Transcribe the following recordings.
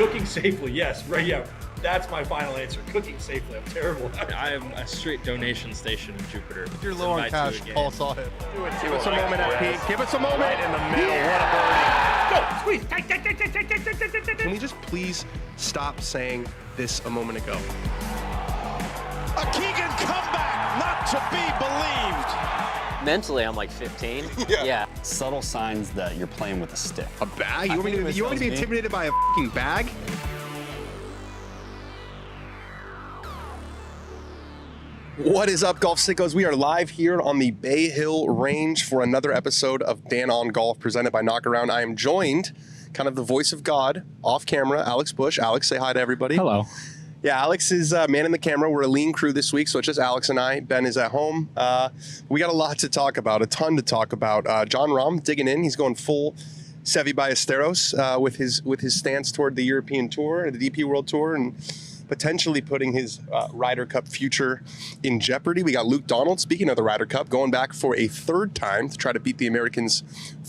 Cooking safely, yes. Right, yeah. That's my final answer. Cooking safely. I'm terrible. I am a straight donation station in Jupiter. If you're low on cash, Paul saw it. Give us a moment at peak. Give us a moment. Right in the middle. What a birdie. Go, squeeze. Can we just please stop saying this a moment ago? A Keegan comeback, not to be believed. Mentally, I'm like 15. Yeah. Subtle signs that you're playing with a stick. A bag? You want me to be intimidated by a fucking bag? What is up, Golf Sickos? We are live here on the Bay Hill Range for another episode of Dan on Golf presented by Knockaround. I am joined, kind of the voice of God, off camera, Alex Bush. Alex, say hi to everybody. Hello. Yeah, Alex is manning the camera. We're a lean crew this week, so it's just Alex and I. Ben is at home. We got a lot to talk about, a ton to talk about. Jon Rahm digging in. He's going full Seve Ballesteros with his stance toward the European Tour, the DP World Tour, and potentially putting his Ryder Cup future in jeopardy. We got Luke Donald, speaking of the Ryder Cup, going back for a third time to try to beat the Americans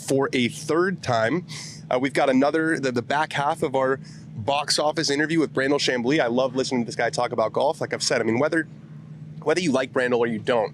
for a third time. We've got the back half of our box office interview with Brandel Chamblee. I love listening to this guy talk about golf. Like I've said, I mean, whether you like Brandel or you don't,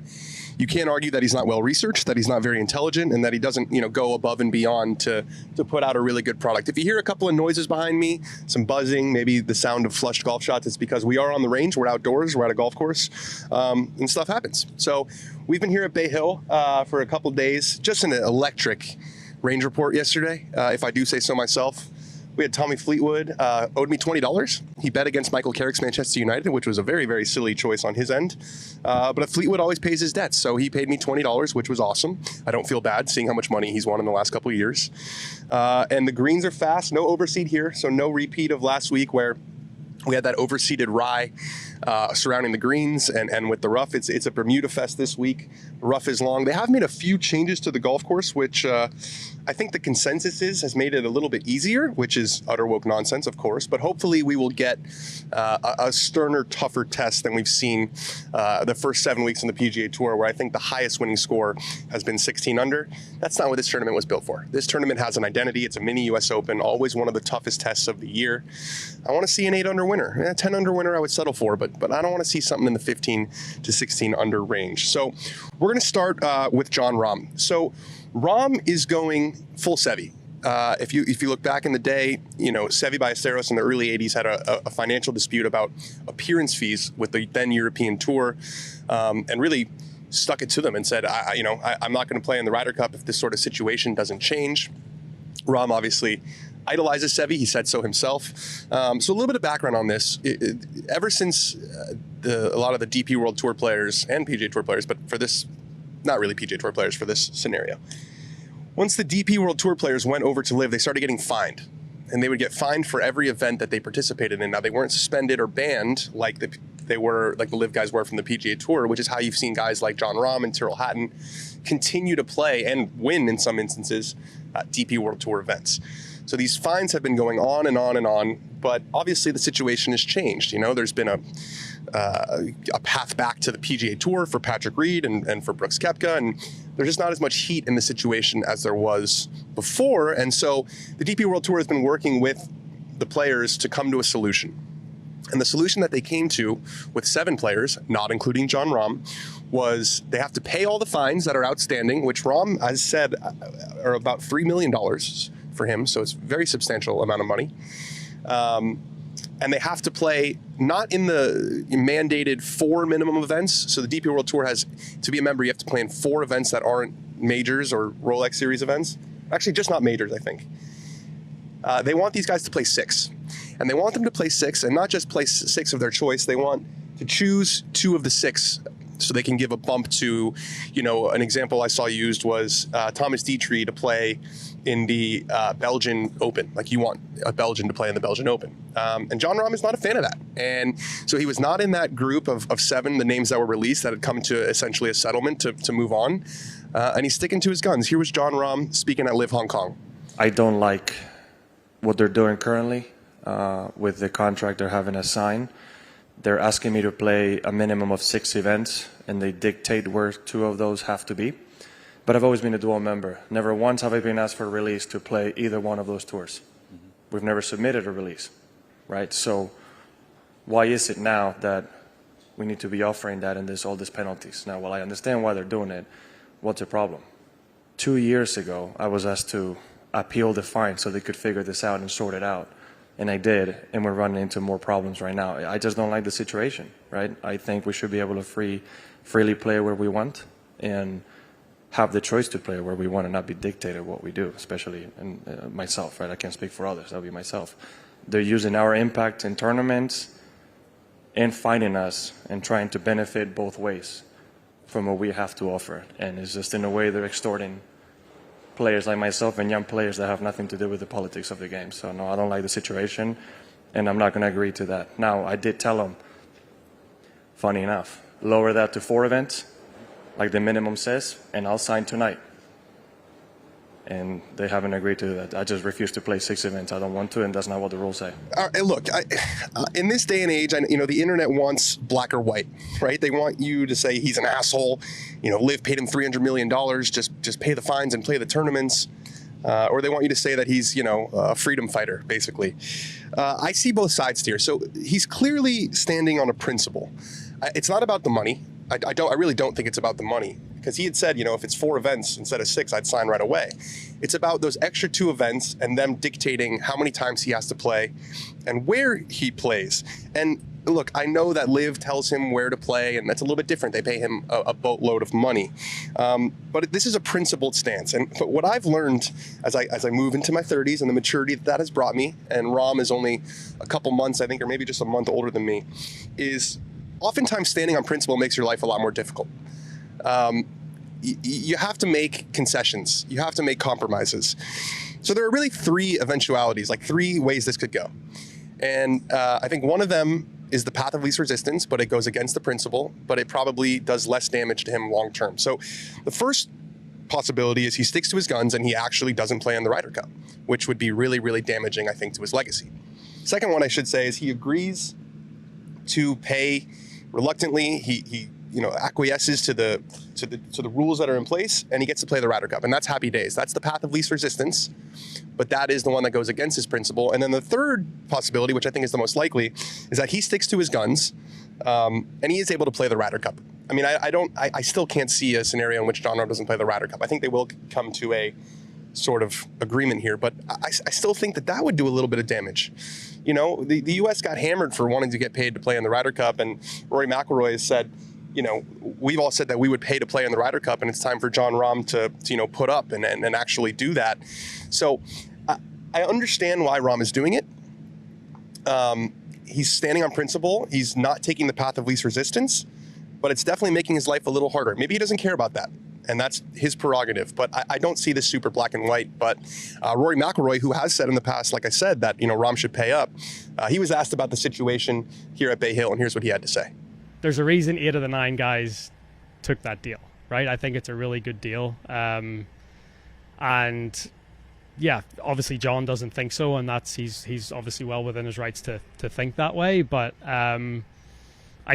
you can't argue that he's not well researched, that he's not very intelligent, and that he doesn't, go above and beyond to put out a really good product. If you hear a couple of noises behind me, some buzzing, maybe the sound of flushed golf shots, it's because we are on the range, we're outdoors, we're at a golf course, and stuff happens. So we've been here at Bay Hill for a couple of days, just an electric range report yesterday, if I do say so myself. We had Tommy Fleetwood, owed me $20. He bet against Michael Carrick's Manchester United, which was a very, very silly choice on his end. But Fleetwood always pays his debts, so he paid me $20, which was awesome. I don't feel bad seeing how much money he's won in the last couple of years. And the greens are fast, no overseed here, so no repeat of last week where we had that overseeded rye surrounding the greens and with the rough. It's a Bermuda fest this week. The rough is long. They have made a few changes to the golf course, which I think the consensus has made it a little bit easier, which is utter woke nonsense, of course. But hopefully we will get a sterner, tougher test than we've seen the first 7 weeks in the PGA Tour, where I think the highest winning score has been 16 under. That's not what this tournament was built for. This tournament has an identity. It's a mini US Open, always one of the toughest tests of the year. I want to see an 8 under winner. 10 under winner I would settle for, but I don't want to see something in the 15 to 16 under range. So we're going to start with Jon Rahm. So Rahm is going full Seve. If you look back in the day, Seve Ballesteros in the early 80s had a financial dispute about appearance fees with the then European Tour, and really stuck it to them and said, I'm not going to play in the Ryder Cup if this sort of situation doesn't change. Rahm obviously idolizes Seve. He said so himself. So a little bit of background on this. Ever since a lot of the DP World Tour players and PGA Tour players, but for this, not really PGA Tour players for this scenario. Once the DP World Tour players went over to LIV, they started getting fined. And they would get fined for every event that they participated in. Now, they weren't suspended or banned like the LIV guys were from the PGA Tour, which is how you've seen guys like Jon Rahm and Tyrrell Hatton continue to play and win, in some instances, DP World Tour events. So these fines have been going on and on and on, but obviously the situation has changed. There's been a path back to the PGA Tour for Patrick Reed and for Brooks Koepka, and there's just not as much heat in the situation as there was before. And so the DP World Tour has been working with the players to come to a solution. And the solution that they came to with 7 players, not including Jon Rahm, was they have to pay all the fines that are outstanding, which Rahm has said are about $3 million for him. So it's a very substantial amount of money. And they have to play not in the mandated 4 minimum events. So the DP World Tour has, to be a member, you have to play in 4 events that aren't majors or Rolex Series events. Actually, just not majors, I think. They want these guys to play 6. And they want them to play 6 and not just play 6 of their choice. They want to choose 2 of the 6 so they can give a bump to, an example I saw used was Thomas Docherty to play in the Belgian Open. Like, you want a Belgian to play in the Belgian Open. And Jon Rahm is not a fan of that. And so he was not in that group of 7, the names that were released that had come to essentially a settlement to move on. And he's sticking to his guns. Here was Jon Rahm speaking at LIV Hong Kong. I don't like what they're doing currently with the contract they're having us sign. They're asking me to play a minimum of 6 events, and they dictate where 2 of those have to be. But I've always been a dual member. Never once have I been asked for a release to play either one of those tours. We've never submitted a release. right? So why is it now that we need to be offering that and there's all these penalties? Now, while I understand why they're doing it, what's the problem? 2 years ago, I was asked to appeal the fine so they could figure this out and sort it out. And I did, and we're running into more problems right now. I just don't like the situation, right? I think we should be able to freely play where we want and have the choice to play where we want and not be dictated what we do, especially myself, right? I can't speak for others, that'll be myself. They're using our impact in tournaments and finding us and trying to benefit both ways from what we have to offer. And it's just in a way they're extorting players like myself and young players that have nothing to do with the politics of the game. So no, I don't like the situation, and I'm not going to agree to that. Now, I did tell them, funny enough, lower that to 4 events, like the minimum says, and I'll sign tonight. And they haven't agreed to that. I just refuse to play 6 events. I don't want to, and that's not what the rules say. Look, in this day and age, the internet wants black or white, right? They want you to say he's an asshole. Liv paid him $300 million. Just pay the fines and play the tournaments. Or they want you to say that he's, a freedom fighter, basically. I see both sides here. So he's clearly standing on a principle. It's not about the money. I really don't think it's about the money, because he had said, if it's 4 events instead of 6, I'd sign right away. It's about those extra 2 events and them dictating how many times he has to play and where he plays. And look, I know that Liv tells him where to play, and that's a little bit different. They pay him a boatload of money. But this is a principled stance. And what I've learned as I move into my 30s and the maturity that has brought me, and Rahm is only a couple months, I think, or maybe just a month older than me, is oftentimes standing on principle makes your life a lot more difficult. You have to make concessions. You have to make compromises. So there are really 3 eventualities, like 3 ways this could go. And I think one of them is the path of least resistance, but it goes against the principle, but it probably does less damage to him long term. So the first possibility is he sticks to his guns and he actually doesn't play in the Ryder Cup, which would be really, really damaging, I think, to his legacy. Second one I should say is he agrees to pay reluctantly. He acquiesces to the rules that are in place, and he gets to play the Ryder Cup, and that's happy days. That's the path of least resistance, but that is the one that goes against his principle. And then the third possibility, which I think is the most likely, is that he sticks to his guns, and he is able to play the Ryder Cup. I mean, I still can't see a scenario in which Jon Rahm doesn't play the Ryder Cup. I think they will come to a sort of agreement here, but I still think that would do a little bit of damage. The U.S. got hammered for wanting to get paid to play in the Ryder Cup, and Rory McIlroy has said, we've all said that we would pay to play in the Ryder Cup, and it's time for Jon Rahm to put up and actually do that. So I understand why Rahm is doing it. He's standing on principle. He's not taking the path of least resistance, but it's definitely making his life a little harder. Maybe he doesn't care about that, and that's his prerogative, but I don't see this super black and white. But Rory McIlroy, who has said in the past, like I said, that Rahm should pay up, he was asked about the situation here at Bay Hill, and here's what he had to say. There's a reason 8 of the 9 guys took that deal, right? I think it's a really good deal. And yeah, obviously Jon doesn't think so, and he's obviously well within his rights to think that way. But I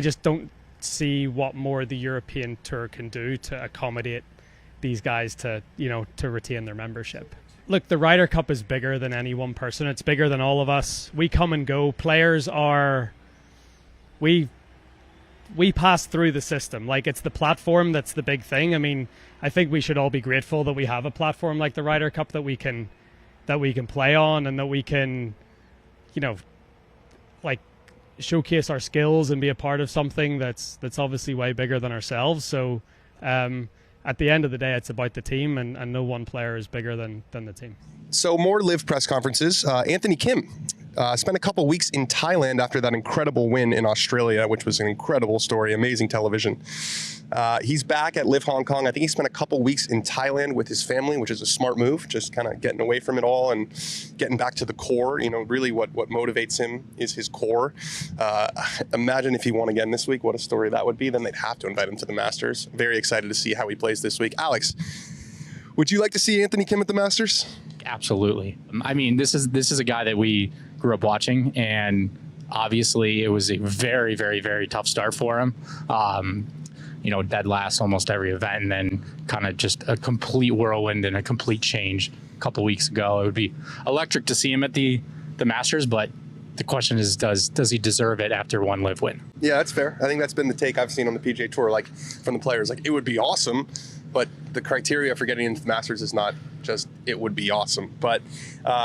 just don't see what more the European Tour can do to accommodate these guys to retain their membership. Look, the Ryder Cup is bigger than any one person. It's bigger than all of us. We come and go. Players we pass through the system. Like, it's the platform that's the big thing. I mean, I think we should all be grateful that we have a platform like the Ryder Cup that we can play on, and that we can, showcase our skills and be a part of something that's obviously way bigger than ourselves. So at the end of the day, it's about the team, and no one player is bigger than the team. So more Liv press conferences. Anthony Kim spent a couple weeks in Thailand after that incredible win in Australia, which was an incredible story, amazing television. He's back at Liv Hong Kong. I think he spent a couple weeks in Thailand with his family, which is a smart move, just kind of getting away from it all and getting back to the core. Really what motivates him is his core. Imagine if he won again this week, what a story that would be. Then they'd have to invite him to the Masters. Very excited to see how he plays this week. Alex, would you like to see Anthony Kim at the Masters? Absolutely. I mean, this is a guy that we grew up watching, and obviously it was a very, very, very tough start for him. Dead last almost every event, and then kind of just a complete whirlwind and a complete change a couple weeks ago. It would be electric to see him at the Masters, but the question is, does he deserve it after one live win? Yeah, that's fair. I think that's been the take I've seen on the PGA Tour, like from the players. Like, it would be awesome, but the criteria for getting into the Masters is not just it would be awesome. But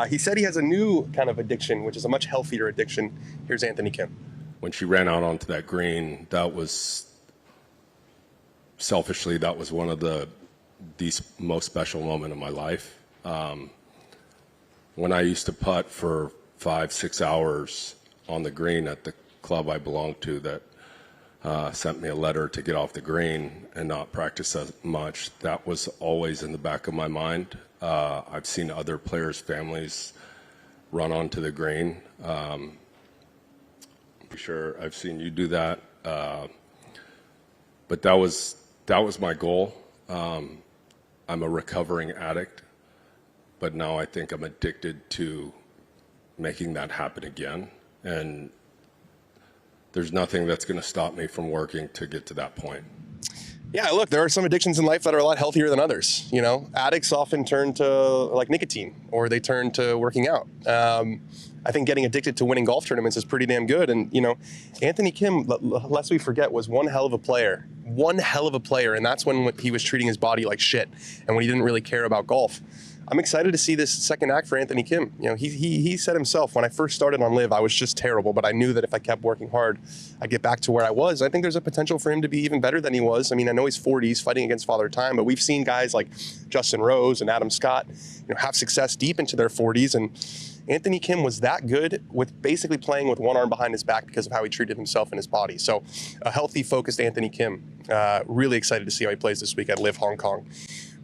he said he has a new kind of addiction, which is a much healthier addiction. Here's Anthony Kim. When she ran out onto that green, that was, selfishly, that was one of the most special moment of my life. When I used to putt for 5-6 hours on the green at the club I belonged to that sent me a letter to get off the green and not practice as much, that was always in the back of my mind. I've seen other players' families run onto the green. I'm sure I've seen you do that. But that was my goal. I'm a recovering addict, but now I think I'm addicted to making that happen again. And there's nothing that's going to stop me from working to get to that point. Yeah, look, there are some addictions in life that are a lot healthier than others. You know, addicts often turn to like nicotine, or they turn to working out. I think getting addicted to winning golf tournaments is pretty damn good. And, you know, Anthony Kim, lest we forget, was one hell of a player. And that's when he was treating his body like shit and when he didn't really care about golf. I'm excited to see this second act for Anthony Kim. You know, he said himself, when I first started on LIV, I was just terrible, but I knew that if I kept working hard, I'd get back to where I was. I think there's a potential for him to be even better than he was. I mean, I know he's 40s, fighting against Father Time, but we've seen guys like Justin Rose and Adam Scott, you know, have success deep into their 40s, and Anthony Kim was that good with basically playing with one arm behind his back because of how he treated himself and his body. So a healthy, focused Anthony Kim. Really excited to see how he plays this week at LIV Hong Kong.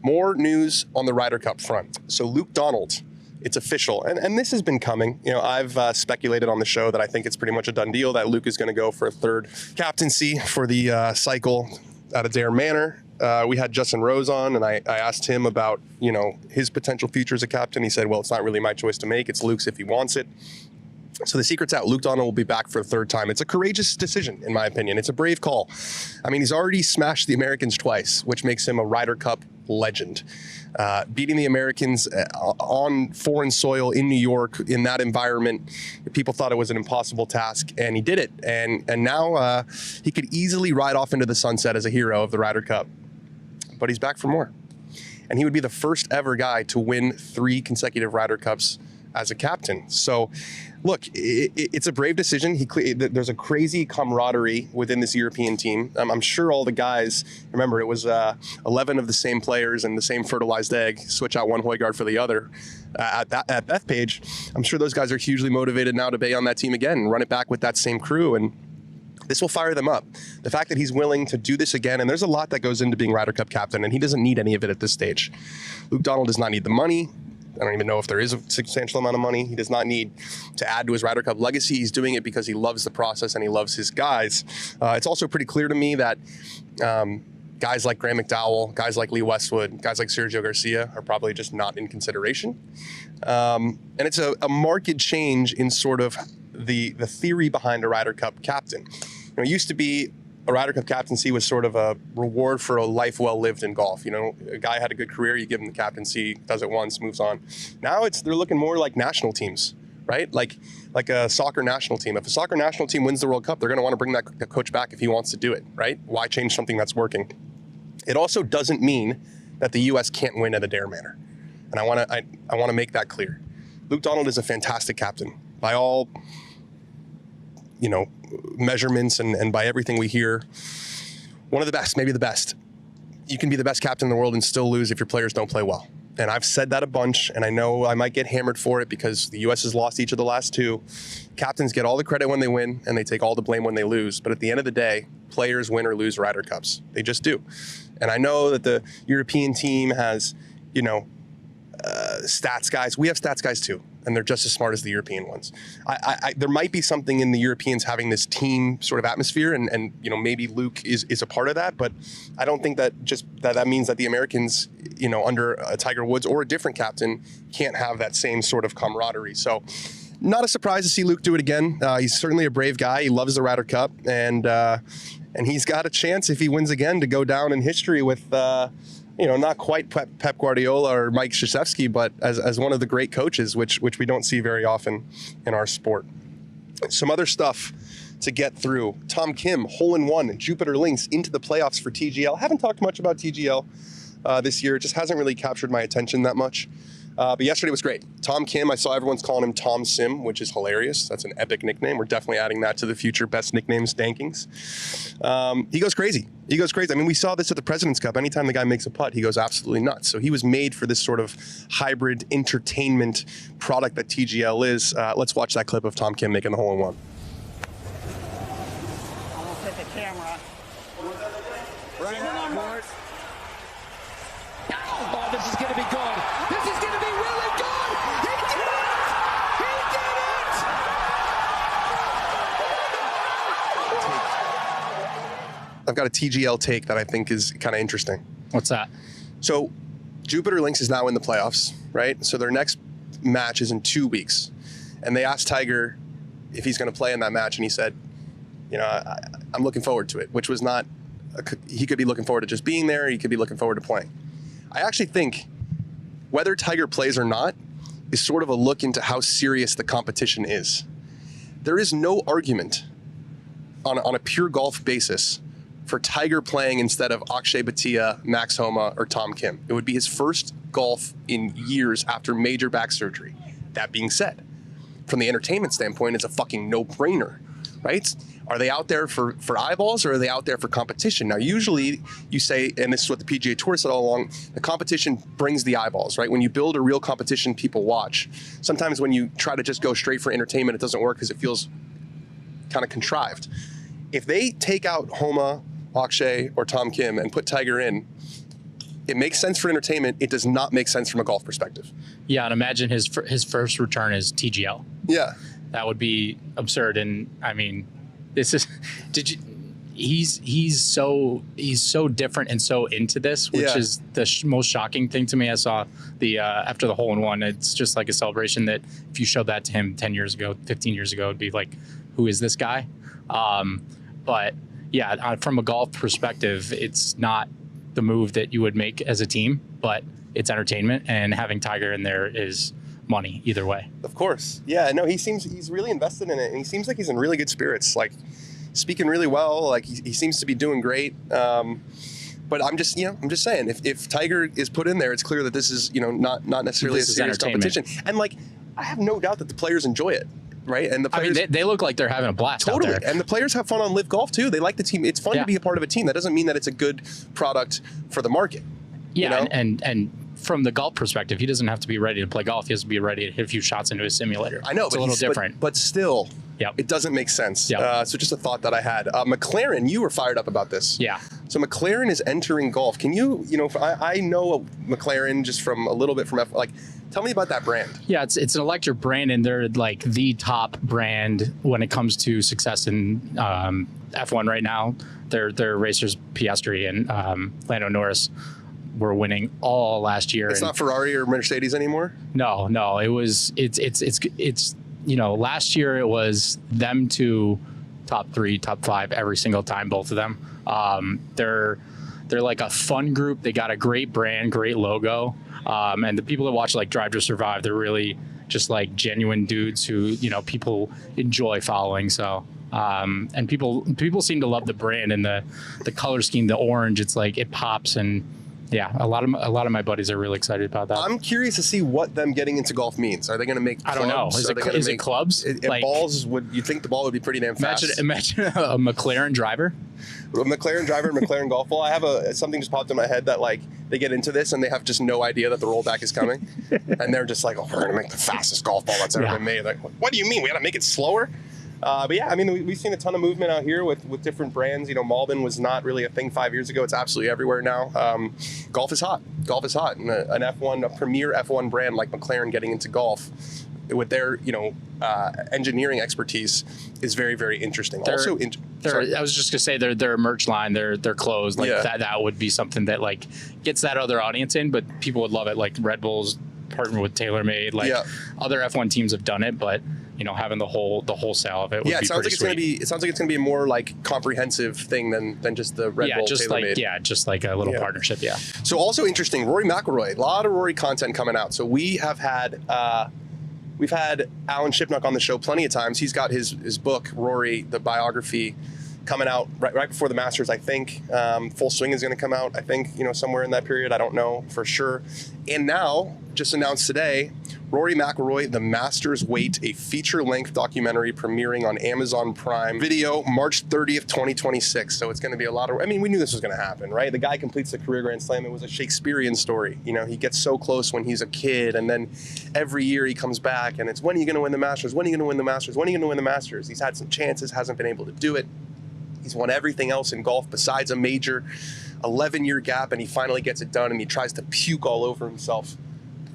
More news on the Ryder Cup front. So Luke Donald, it's official. And this has been coming. You know, I've speculated on the show that I think it's pretty much a done deal that Luke is going to go for a third captaincy for the cycle at Adair Manor. We had Justin Rose on, and I asked him about, you know, his potential future as a captain. He said, well, it's not really my choice to make. It's Luke's if he wants it. So the secret's out. Luke Donald will be back for a third time. It's a courageous decision, in my opinion. It's a brave call. I mean, he's already smashed the Americans twice, which makes him a Ryder Cup legend. Beating the Americans on foreign soil in New York in that environment, people thought it was an impossible task, and he did it. And now he could easily ride off into the sunset as a hero of the Ryder Cup. But he's back for more. And he would be the first ever guy to win 3 consecutive Ryder Cups as a captain. So, look, it's a brave decision. There's a crazy camaraderie within this European team. I'm sure all the guys, remember, it was 11 of the same players and the same fertilized egg, switch out one Højgaard for the other at Bethpage. I'm sure those guys are hugely motivated now to be on that team again and run it back with that same crew, and this will fire them up. The fact that he's willing to do this again, and there's a lot that goes into being Ryder Cup captain, and he doesn't need any of it at this stage. Luke Donald does not need the money. I don't even know if there is a substantial amount of money. He does not need to add to his Ryder Cup legacy. He's doing it because he loves the process and he loves his guys. It's also pretty clear to me that guys like Graham McDowell, guys like Lee Westwood, guys like Sergio Garcia are probably just not in consideration. And it's a marked change in sort of the theory behind a Ryder Cup captain. You know, it used to be a Ryder Cup captaincy was sort of a reward for a life well lived in golf. You know, a guy had a good career, you give him the captaincy, does it once, moves on. Now they're looking more like national teams, right? Like a soccer national team. If a soccer national team wins the World Cup, they're going to want to bring that coach back if he wants to do it, right? Why change something that's working? It also doesn't mean that the U.S. can't win at Adair Manor, and I want to make that clear. Luke Donald is a fantastic captain by all, you know, measurements and by everything we hear. One of the best, maybe the best. You can be the best captain in the world and still lose if your players don't play well. And I've said that a bunch, and I know I might get hammered for it because the U.S. has lost each of the last 2. Captains get all the credit when they win, and they take all the blame when they lose. But at the end of the day, players win or lose Ryder Cups. They just do. And I know that the European team has, you know, stats guys. We have stats guys too, and they're just as smart as the European ones. There might be something in the Europeans having this team sort of atmosphere, and you know, maybe Luke is a part of that, but I don't think that that means that the Americans, you know, under a Tiger Woods or a different captain can't have that same sort of camaraderie. So not a surprise to see Luke do it again. He's certainly a brave guy. He loves the Ryder Cup, and he's got a chance if he wins again to go down in history with you know, not quite Pep Guardiola or Mike Krzyzewski, but as one of the great coaches, which we don't see very often in our sport. Some other stuff to get through. Tom Kim, hole-in-one, Jupiter Links into the playoffs for TGL. Haven't talked much about TGL this year. It just hasn't really captured my attention that much. But yesterday was great. Tom Kim, I saw everyone's calling him Tom Sim, which is hilarious. That's an epic nickname. We're definitely adding that to the future best nicknames stankings. He goes crazy. He goes crazy. I mean, we saw this at the President's Cup. Anytime the guy makes a putt, he goes absolutely nuts. So he was made for this sort of hybrid entertainment product that TGL is. Let's watch that clip of Tom Kim making the hole-in-one. Almost hit the camera. Oh, this is going to be good. This is going to be really good. He did it! He did it! I've got a TGL take that I think is kind of interesting. What's that? So Jupiter Links is now in the playoffs, right? So their next match is in 2 weeks. And they asked Tiger if he's going to play in that match. And he said, you know, I'm looking forward to it, which was not, he could be looking forward to just being there. He could be looking forward to playing. I actually think whether Tiger plays or not is sort of a look into how serious the competition is. There is no argument on a pure golf basis for Tiger playing instead of Akshay Bhatia, Max Homa, or Tom Kim. It would be his first golf in years after major back surgery. That being said, from the entertainment standpoint, it's a fucking no-brainer, right? Are they out there for eyeballs, or are they out there for competition? Now, usually you say, and this is what the PGA Tour said all along, the competition brings the eyeballs, right? When you build a real competition, people watch. Sometimes when you try to just go straight for entertainment, it doesn't work because it feels kind of contrived. If they take out Homa, Akshay, or Tom Kim and put Tiger in, it makes sense for entertainment. It does not make sense from a golf perspective. Yeah, and imagine his first return is TGL. Yeah. That would be absurd. And I mean, this is, he's so different and so into this, which is the most shocking thing to me. I saw the after the hole-in-one, it's just like a celebration that if you showed that to him 10 years ago, 15 years ago, it'd be like, who is this guy? But yeah, from a golf perspective, it's not the move that you would make as a team, but it's entertainment, and having Tiger in there is money either way. Of course. Yeah, no, he's really invested in it, and he seems like he's in really good spirits, like speaking really well, like he seems to be doing great. But I'm just saying, if Tiger is put in there, it's clear that this is, not necessarily a serious competition. And like, I have no doubt that the players enjoy it. Right, and the players, they look like they're having a blast totally. out there. And the players have fun on Live Golf too. They like the team. It's fun to be a part of a team. That doesn't mean that it's a good product for the market. Yeah, and from the golf perspective, he doesn't have to be ready to play golf. He has to be ready to hit a few shots into his simulator. I know, it's a little different, but still, it doesn't make sense. So just a thought that I had. McLaren, you were fired up about this. Yeah. So McLaren is entering golf. Can you, I know McLaren just from a little bit from tell me about that brand. Yeah, it's an electric brand, and they're like the top brand when it comes to success in F1 right now. Their racers Piastri and Lando Norris were winning all last year. It's not Ferrari or Mercedes anymore? No, it's last year it was them two, top 3, top 5 every single time, both of them. They're like a fun group. They got a great brand, great logo. And the people that watch like Drive to Survive, they're really just like genuine dudes who, people enjoy following. So, and people seem to love the brand and the color scheme, the orange. It's like it pops, and yeah, a lot of my buddies are really excited about that. I'm curious to see what them getting into golf means. Are they going to make clubs? I don't know. Is it clubs? Balls, you think the ball would be pretty damn fast? Imagine a McLaren driver. A McLaren driver, McLaren golf ball. I have something just popped in my head that like they get into this and they have just no idea that the rollback is coming, and they're just like, "Oh, we're gonna make the fastest golf ball that's ever been made." Like, what do you mean? We got to make it slower? But yeah, I mean, we've seen a ton of movement out here with different brands. Malbon was not really a thing 5 years ago. It's absolutely everywhere now. Golf is hot. Golf is hot, and a premier F1 brand like McLaren getting into golf with their engineering expertise is very, very interesting. I was just gonna say their merch line, their clothes, like that would be something that like gets that other audience in, but people would love it. Like Red Bull's partnered with TaylorMade, like other F1 teams have done it, but having the wholesale of it would be pretty sweet. It sounds like it's gonna be a more like comprehensive thing than just the Red Bull TaylorMade. Just like a little partnership. Yeah. So also interesting, Rory McIlroy, a lot of Rory content coming out. So we have had We've had Alan Shipnuck on the show plenty of times. He's got his book, Rory, the biography, coming out right before the Masters, I think. Full Swing is going to come out, I think, somewhere in that period. I don't know for sure. And now, just announced today, Rory McIlroy, The Masters Wait, a feature-length documentary premiering on Amazon Prime Video March 30th, 2026. So it's going to be a lot of... I mean, we knew this was going to happen, right? The guy completes a career Grand Slam. It was a Shakespearean story. He gets so close when he's a kid, and then every year he comes back, and it's, when are you going to win the Masters? When are you going to win the Masters? When are you going to win the Masters? He's had some chances, hasn't been able to do it. He's won everything else in golf besides a major, 11-year gap, and he finally gets it done, and he tries to puke all over himself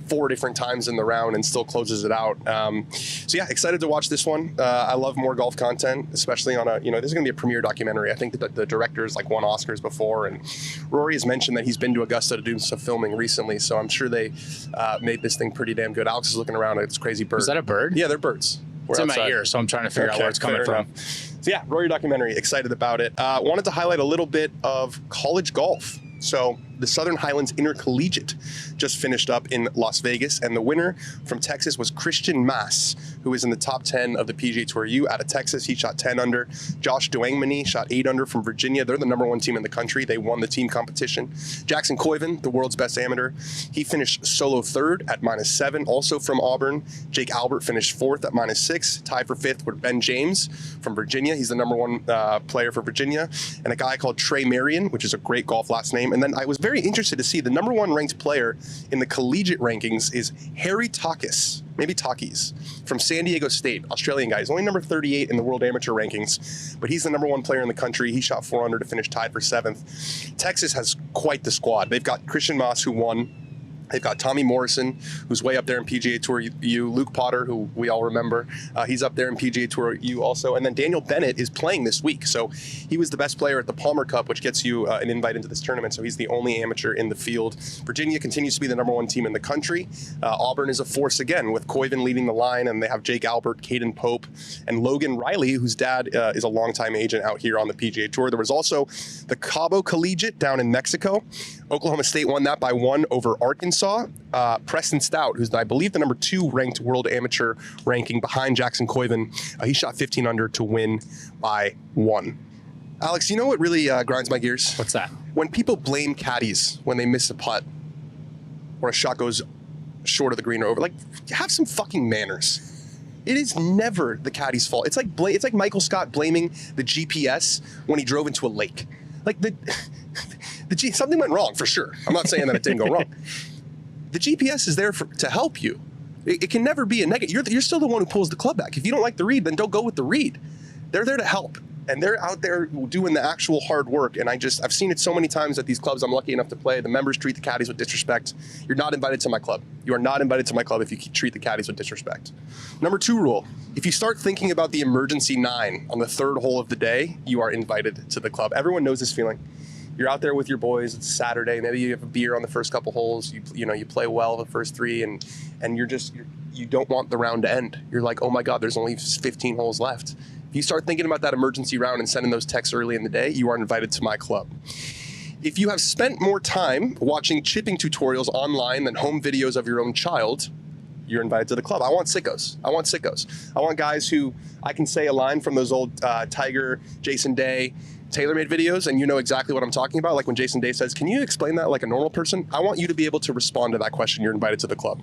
4 different times in the round and still closes it out. So yeah, excited to watch this one. I love more golf content, especially on a, this is going to be a premiere documentary. I think that the director's won Oscars before, and Rory has mentioned that he's been to Augusta to do some filming recently, so I'm sure they made this thing pretty damn good. Alex is looking around at this crazy bird. Is that a bird? Yeah, they're birds. It's in my ear, so I'm trying to figure out where it's coming from. So yeah, Rory documentary, excited about it. Wanted to highlight a little bit of college golf. So the Southern Highlands Intercollegiate just finished up in Las Vegas, and the winner from Texas was Christian Mass, who is in the top 10 of the PGA Tour U out of Texas. He shot 10 under. Josh Duangmany shot 8 under from Virginia. They're the #1 team in the country. They won the team competition. Jackson Coyven, the world's best amateur, he finished solo 3rd at -7, also from Auburn. Jake Albert finished 4th at -6. Tied for 5th with Ben James from Virginia. He's the #1 player for Virginia. And a guy called Trey Marion, which is a great golf last name. And then I was very interested to see the #1 ranked player in the collegiate rankings is Harry Takis, maybe Takis, from San Diego State, Australian guy. He's only number 38 in the world amateur rankings, but he's the #1 player in the country. He shot 4 under to finish tied for 7th. Texas has quite the squad. They've got Christian Maas, who won. They've got Tommy Morrison, who's way up there in PGA Tour U. Luke Potter, who we all remember. He's up there in PGA Tour U also. And then Daniel Bennett is playing this week. So he was the best player at the Palmer Cup, which gets you an invite into this tournament. So he's the only amateur in the field. Virginia continues to be the #1 team in the country. Auburn is a force again, with Coyven leading the line. And they have Jake Albert, Caden Pope, and Logan Riley, whose dad is a longtime agent out here on the PGA Tour. There was also the Cabo Collegiate down in Mexico. Oklahoma State won that by 1 over Arkansas. Preston Stout, who's I believe the #2 ranked world amateur ranking behind Jackson Coyven, he shot 15 under to win by 1. Alex, you know what really grinds my gears? What's that? When people blame caddies when they miss a putt or a shot goes short of the green or over. Have some fucking manners. It is never the caddy's fault. It's like Michael Scott blaming the GPS when he drove into a lake. Something went wrong for sure. I'm not saying that it didn't go wrong. The GPS is there to help you. It can never be a negative. You're still the one who pulls the club back. If you don't like the read, then don't go with the read. They're there to help, and they're out there doing the actual hard work. And I've seen it so many times at these clubs I'm lucky enough to play. The members treat the caddies with disrespect. You're not invited to my club. You are not invited to my club if you treat the caddies with disrespect. #2 rule: if you start thinking about the emergency 9 on the 3rd hole of the day, you are invited to the club. Everyone knows this feeling. You're out there with your boys. It's Saturday. Maybe you have a beer on the first couple holes. You play well the first 3, and you don't want the round to end. You're like, oh my God, there's only 15 holes left. If you start thinking about that emergency round and sending those texts early in the day, you are invited to my club. If you have spent more time watching chipping tutorials online than home videos of your own child, you're invited to the club. I want sickos. I want guys who I can say a line from those old Tiger, Jason Day, TaylorMade videos, and you know exactly what I'm talking about. Like when Jason Day says, can you explain that like a normal person? I want you to be able to respond to that question. You're invited to the club.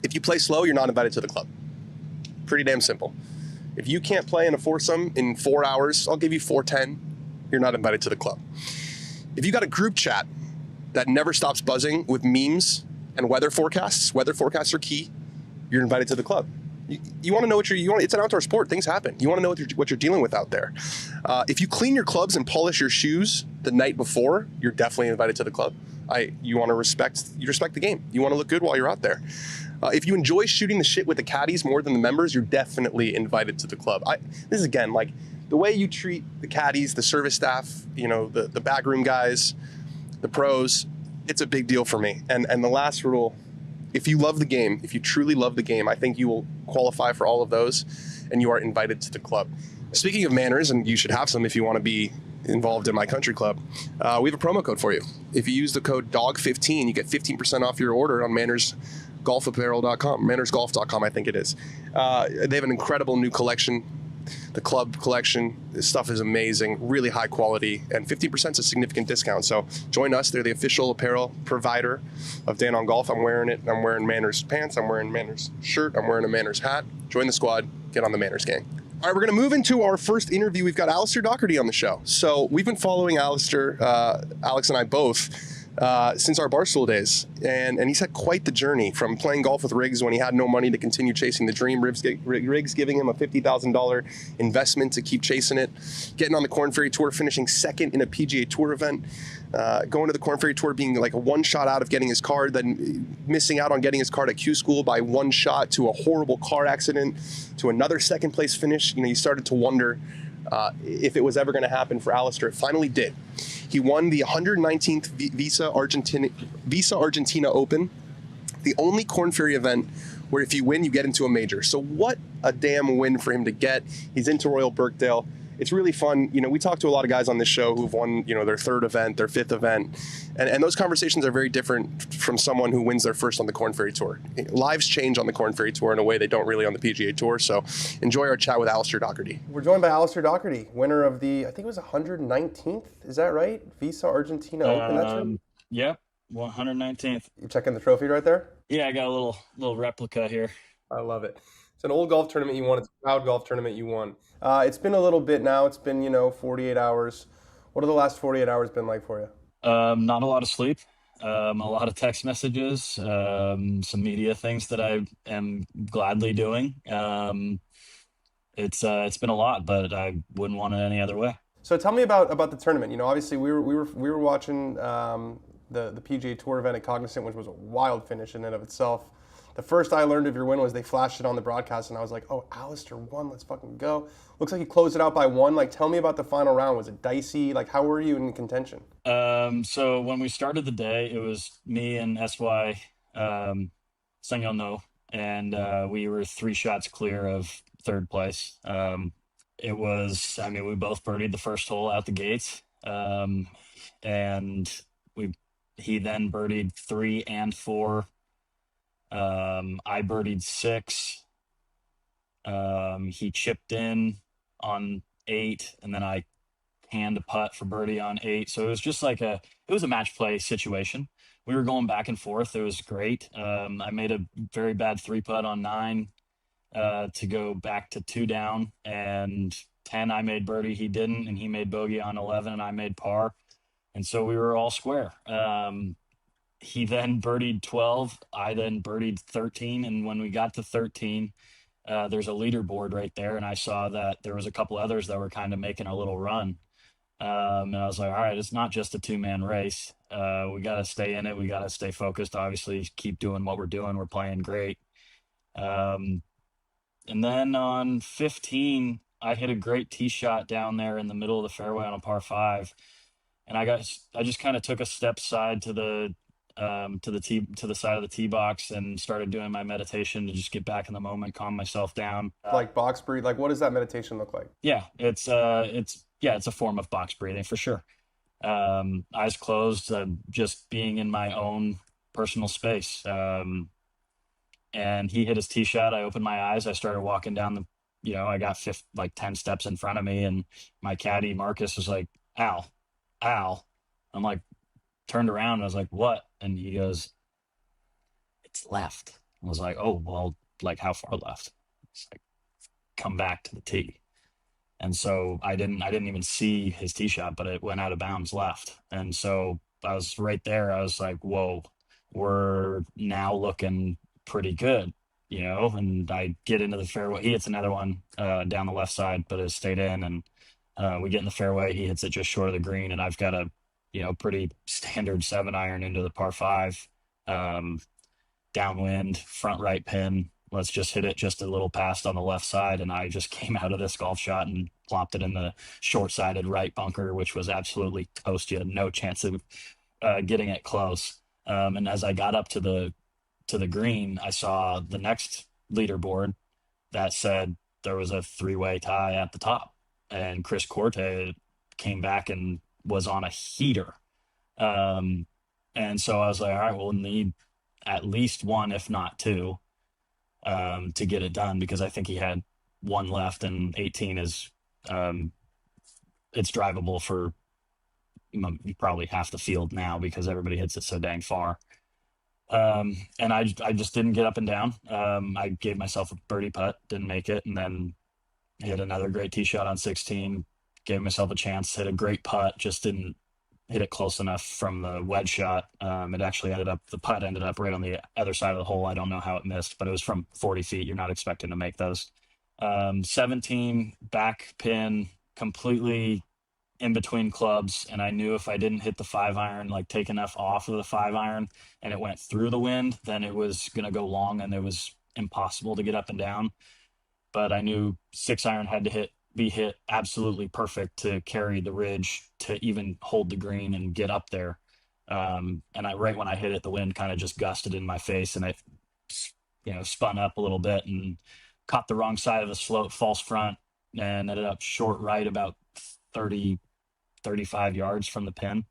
If you play slow, you're not invited to the club. Pretty damn simple. If you can't play in a foursome in 4 hours, I'll give you 410. You're not invited to the club. If you got a group chat that never stops buzzing with memes and weather forecasts are key, you're invited to the club. You want to know what it's an outdoor sport. Things happen. You want to know what you're dealing with out there. If you clean your clubs and polish your shoes the night before, you're definitely invited to the club. You want to respect the game. You want to look good while you're out there. If you enjoy shooting the shit with the caddies more than the members, you're definitely invited to the club. This is again, like the way you treat the caddies, the service staff, the backroom guys, the pros, it's a big deal for me. And the last rule, if you love the game, if you truly love the game, I think you will qualify for all of those, and you are invited to the club. Speaking of manners, and you should have some if you want to be involved in my country club, we have a promo code for you. If you use the code DOG15, you get 15% off your order on Manors golfapparel.com, manorsgolf.com, I think it is. They have an incredible new collection. The club collection, this stuff is amazing, really high quality, and 50% is a significant discount. So join us. They're the official apparel provider of Dan on Golf. I'm wearing it. I'm wearing Manors pants. I'm wearing Manors shirt. I'm wearing a Manors hat. Join the squad. Get on the Manors gang. All right, we're going to move into our first interview. We've got Alistair Docherty on the show. So we've been following Alistair, Alex and I both, since our Barstool days. And he's had quite the journey from playing golf with Riggs when he had no money to continue chasing the dream. Riggs giving him a $50,000 investment to keep chasing it. Getting on the Korn Ferry Tour, finishing second in a PGA Tour event. Going to the Korn Ferry Tour, being like a one shot out of getting his card, then missing out on getting his card at Q School by one shot, to a horrible car accident, to another second place finish. You started to wonder if it was ever going to happen for Alistair. It finally did. He won the 119th Visa Argentina Open, the only Korn Ferry event where if you win, you get into a major. So what a damn win for him to get. He's into Royal Birkdale. It's really fun. We talk to a lot of guys on this show who've won, their third event, their fifth event. And those conversations are very different from someone who wins their first on the Korn Ferry Tour. Lives change on the Korn Ferry Tour in a way they don't really on the PGA Tour. So enjoy our chat with Alistair Docherty. We're joined by Alistair Docherty, winner of the, I think it was 119th. Is that right? Visa Argentina Open, that's right? Yeah, 119th. You checking the trophy right there? Yeah, I got a little replica here. I love it. It's an old golf tournament you won. It's a proud golf tournament you won. It's been a little bit now. It's been, 48 hours. What have the last 48 hours been like for you? Not a lot of sleep, a lot of text messages, some media things that I am gladly doing. It's been a lot, but I wouldn't want it any other way. So tell me about the tournament. Obviously we were watching the PGA Tour event at Cognizant, which was a wild finish in and of itself. The first I learned of your win was they flashed it on the broadcast, and I was like, oh, Alistair won, let's fucking go. Looks like you closed it out by one. Tell me about the final round. Was it dicey? How were you in contention? So when we started the day, it was me and SY Sungyeon No, and we were 3 shots clear of third place. We both birdied the first hole out the gates, and he then birdied 3 and 4. I birdied 6. He chipped in on 8, and then I canned a putt for birdie on 8. So it was just it was a match play situation. We were going back and forth. It was great. I made a very bad 3-putt on 9 to go back to 2 down, and 10 I made birdie. He didn't, and he made bogey on 11, and I made par. And so we were all square. He then birdied 12. I then birdied 13. And when we got to 13, there's a leaderboard right there. And I saw that there was a couple others that were kind of making a little run. And I was like, all right, it's not just a 2-man race. We got to stay in it. We got to stay focused. Obviously, keep doing what we're doing. We're playing great. And then on 15, I hit a great tee shot down there in the middle of the fairway on a par 5. And I just kind of took a step side to the side of the tee box and started doing my meditation to just get back in the moment, calm myself down. Like box breathe, what does that meditation look like? Yeah, it's a form of box breathing for sure. Eyes closed, just being in my own personal space. And he hit his tee shot. I opened my eyes. I started walking down I got 10 steps in front of me, and my caddy Marcus was like, "Al." I'm like, turned around and I was like, "What?" And he goes, "It's left." I was like, "Oh, well, how far left?" It's like, "Come back to the tee." And so I didn't even see his tee shot, but it went out of bounds left. And so I was right there. I was like, whoa, we're now looking pretty good, and I get into the fairway. He hits another one down the left side, but it stayed in. And we get in the fairway. He hits it just short of the green, and I've got a pretty standard 7-iron into the par 5, downwind, front right pin. Let's just hit it just a little past on the left side. And I just came out of this golf shot and plopped it in the short-sided right bunker, which was absolutely toast. You had no chance of getting it close. And as I got up to the green, I saw the next leaderboard that said there was a 3-way tie at the top. And Chris Corte came back and was on a heater. And so I was like, all right, we'll need at least one, if not two, to get it done, because I think he had one left, and 18 is it's drivable for probably half the field now because everybody hits it so dang far. And I just didn't get up and down. I gave myself a birdie putt, didn't make it, and then hit another great tee shot on 16, gave myself a chance, hit a great putt, just didn't hit it close enough from the wedge shot. It actually the putt ended up right on the other side of the hole. I don't know how it missed, but it was from 40 feet. You're not expecting to make those. 17 back pin, completely in between clubs, and I knew if I didn't hit the 5-iron, like take enough off of the 5-iron, and it went through the wind, then it was going to go long and it was impossible to get up and down. But I knew 6-iron had to be hit absolutely perfect to carry the ridge to even hold the green and get up there. And right when I hit it, the wind kind of just gusted in my face, and I spun up a little bit and caught the wrong side of the slope, false front, and ended up short right about 35 yards from the pin.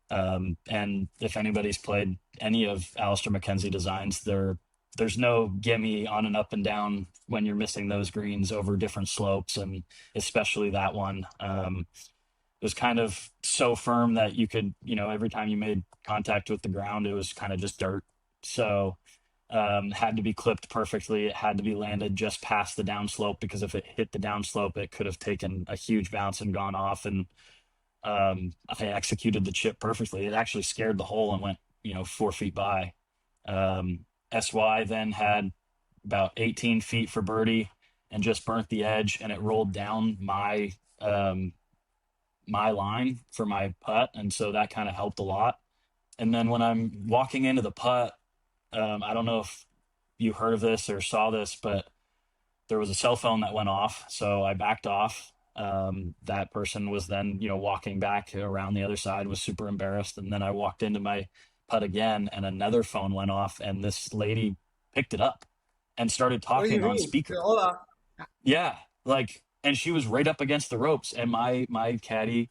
And if anybody's played any of Alistair McKenzie designs, there's no gimme on an up and down when you're missing those greens over different slopes, and especially that one. It was kind of so firm that you could, every time you made contact with the ground, it was kind of just dirt. So had to be clipped perfectly. It had to be landed just past the downslope, because if it hit the downslope, it could have taken a huge bounce and gone off. And I executed the chip perfectly. It actually scared the hole and went, 4 feet by. SY then had about 18 feet for birdie and just burnt the edge, and it rolled down my line for my putt. And so that kind of helped a lot. And then when I'm walking into the putt, I don't know if you heard of this or saw this, but there was a cell phone that went off. So I backed off. That person was then, walking back around the other side, was super embarrassed. And then I walked into my putt again, and another phone went off, and this lady picked it up and started talking on speaker. Yeah. And she was right up against the ropes. And my caddy,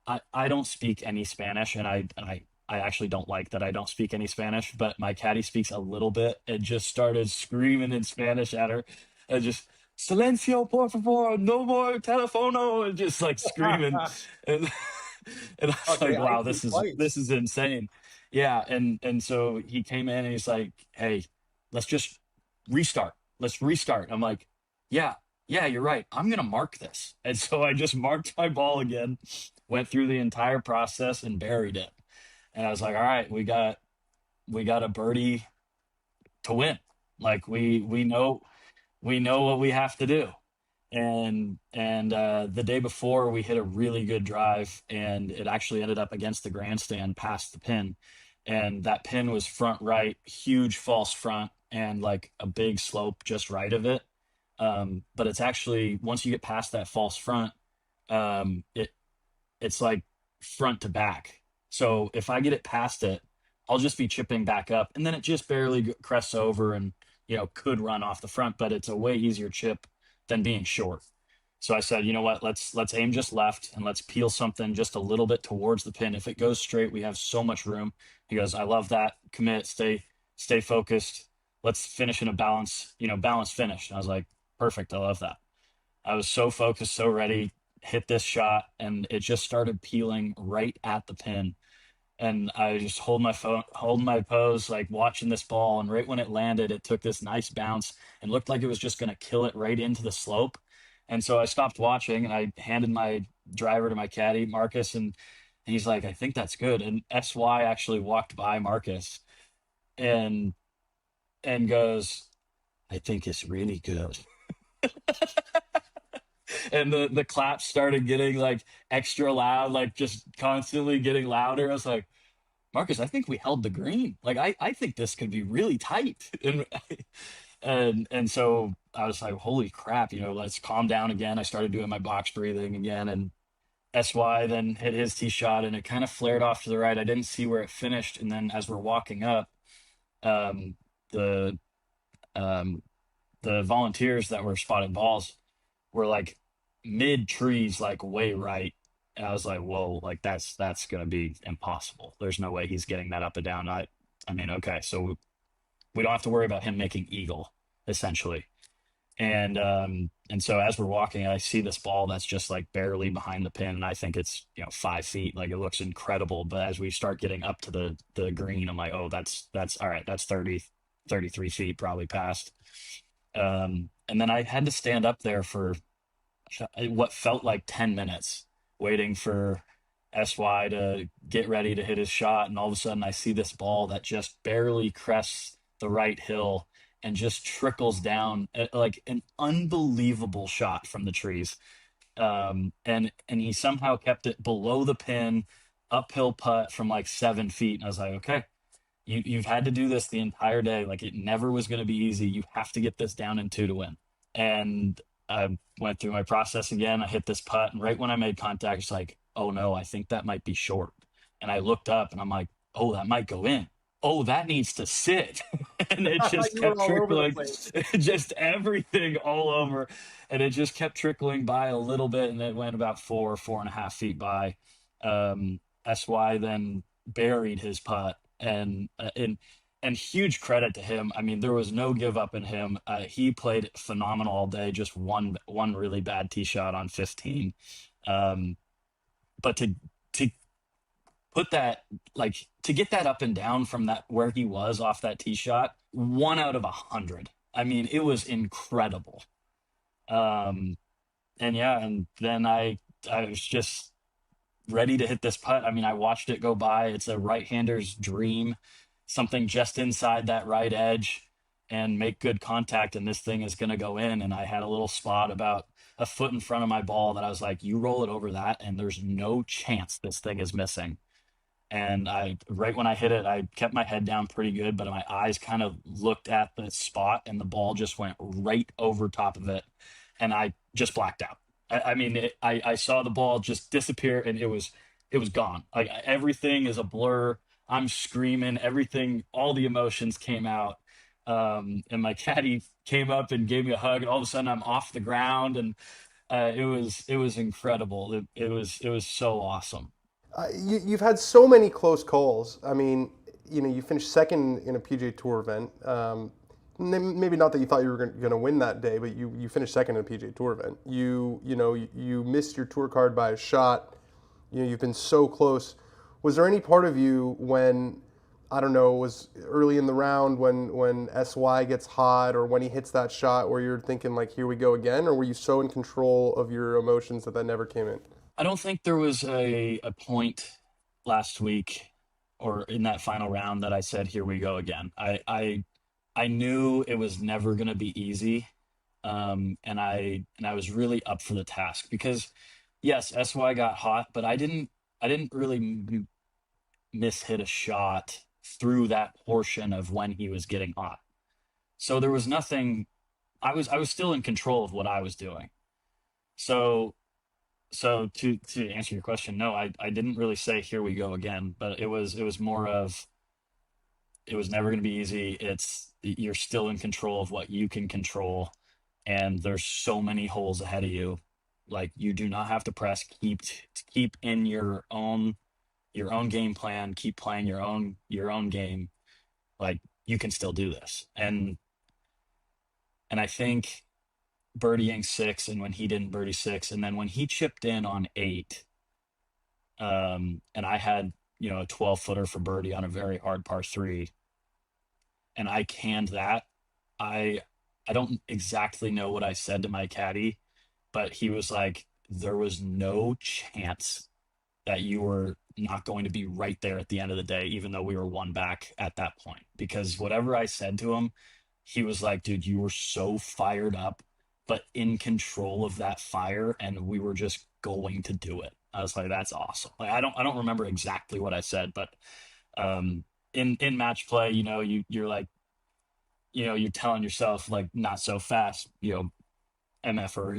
I don't speak any Spanish, and I actually don't like that I don't speak any Spanish, but my caddy speaks a little bit, and just started screaming in Spanish at her, and just silencio por favor, no more telefono, and just screaming. and I was like, wow, this is insane. Yeah. And so he came in and he's like, hey, let's just restart. Let's restart. I'm like, yeah, you're right. I'm going to mark this. And so I just marked my ball again, went through the entire process and buried it. And I was like, all right, we got a birdie to win. We know what we have to do. And the day before, we hit a really good drive, and it actually ended up against the grandstand past the pin. And that pin was front right, huge false front, and a big slope just right of it. But it's actually, once you get past that false front, it's front to back. So if I get it past it, I'll just be chipping back up, and then it just barely crests over and, could run off the front, but it's a way easier chip than being short. So I said, you know what, let's aim just left, and let's peel something just a little bit towards the pin. If it goes straight, we have so much room. He goes, I love that. Commit, stay focused. Let's finish in a balance finish. And I was like, perfect. I love that. I was so focused, so ready, hit this shot, and it just started peeling right at the pin. And I just hold my pose, watching this ball. And right when it landed, it took this nice bounce and looked like it was just going to kill it right into the slope. And so I stopped watching, and I handed my driver to my caddy, Marcus, and he's like, I think that's good. And SY actually walked by Marcus and goes, I think it's really good. And the claps started getting extra loud, just constantly getting louder. I was like, Marcus, I think we held the green. I think this could be really tight. And so I was like, holy crap, let's calm down again. I started doing my box breathing again, and SY then hit his tee shot, and it kind of flared off to the right. I didn't see where it finished. And then as we're walking up, the volunteers that were spotting balls were mid trees, way right. And I was like, whoa, that's going to be impossible. There's no way he's getting that up and down. I mean, okay. So we don't have to worry about him making eagle, essentially. And so as we're walking, I see this ball that's just like barely behind the pin, and I think it's 5 feet. Like, it looks incredible. But as we start getting up to the green, I'm like, oh, that's all right. That's 33 feet, probably past. And then I had to stand up there for what felt like 10 minutes waiting for SY to get ready to hit his shot. And all of a sudden I see this ball that just barely crests the right hill and just trickles down like an unbelievable shot from the trees. And he somehow kept it below the pin, uphill putt from like 7 feet. And I was like, okay, you've had to do this the entire day. Like, it never was going to be easy. You have to get this down in 2 to win. And I went through my process again. I hit this putt, and right when I made contact, it's like, oh no, I think that might be short. And I looked up and I'm like, oh, that might go in. Oh, that needs to sit. And it just kept trickling, just everything all over. And it just kept trickling by a little bit. And it went about 4.5 feet by. SY then buried his putt, and huge credit to him. I mean, there was no give up in him. He played phenomenal all day, just one really bad tee shot on 15. But to put that, like, to get that up and down from that where he was off that tee shot, 1 out of 100. I mean, it was incredible. And then I was just ready to hit this putt. I mean, I watched it go by. It's a right-hander's dream, something just inside that right edge, and make good contact, and this thing is going to go in. And I had a little spot about a foot in front of my ball that I was like, you roll it over that, and there's no chance this thing is missing. And right when I hit it, I kept my head down pretty good, but my eyes kind of looked at the spot, and the ball just went right over top of it, and I just blacked out. I saw the ball just disappear, and it was gone. Like, everything is a blur. I'm screaming, everything, all the emotions came out. And my caddy came up and gave me a hug, and all of a sudden I'm off the ground, and it was incredible. It was so awesome. You've had so many close calls. I mean, you finished second in a PGA Tour event. Maybe not that you thought you were going to win that day, but you finished second in a PGA Tour event. You missed your tour card by a shot. You've been so close. Was there any part of you when, I don't know, was early in the round when SY gets hot, or when he hits that shot, where you're thinking like, here we go again? Or were you so in control of your emotions that never came in? I don't think there was a point last week or in that final round that I said, here we go again. I knew it was never going to be easy. And I was really up for the task, because yes, SY got hot, but I didn't really mishit a shot through that portion of when he was getting hot. So there was nothing, I was still in control of what I was doing. So to answer your question, no, I didn't really say, here we go again, but it was more of, it was never going to be easy. You're still in control of what you can control. And there's so many holes ahead of you. Like, you do not have to press, keep in your own game plan, keep playing your own game. Like, you can still do this. And I think birdieing 6, and when he didn't birdie 6, and then when he chipped in on 8, and I had, a 12-footer for birdie on a very hard par 3, and I canned that. I don't exactly know what I said to my caddy, but he was like, there was no chance that you were not going to be right there at the end of the day, even though we were 1 back at that point. Because whatever I said to him, he was like, dude, you were so fired up, but in control of that fire, and we were just going to do it. I was like, that's awesome. Like, I don't remember exactly what I said, but in match play, you're like, you're telling yourself, like, not so fast, MFer,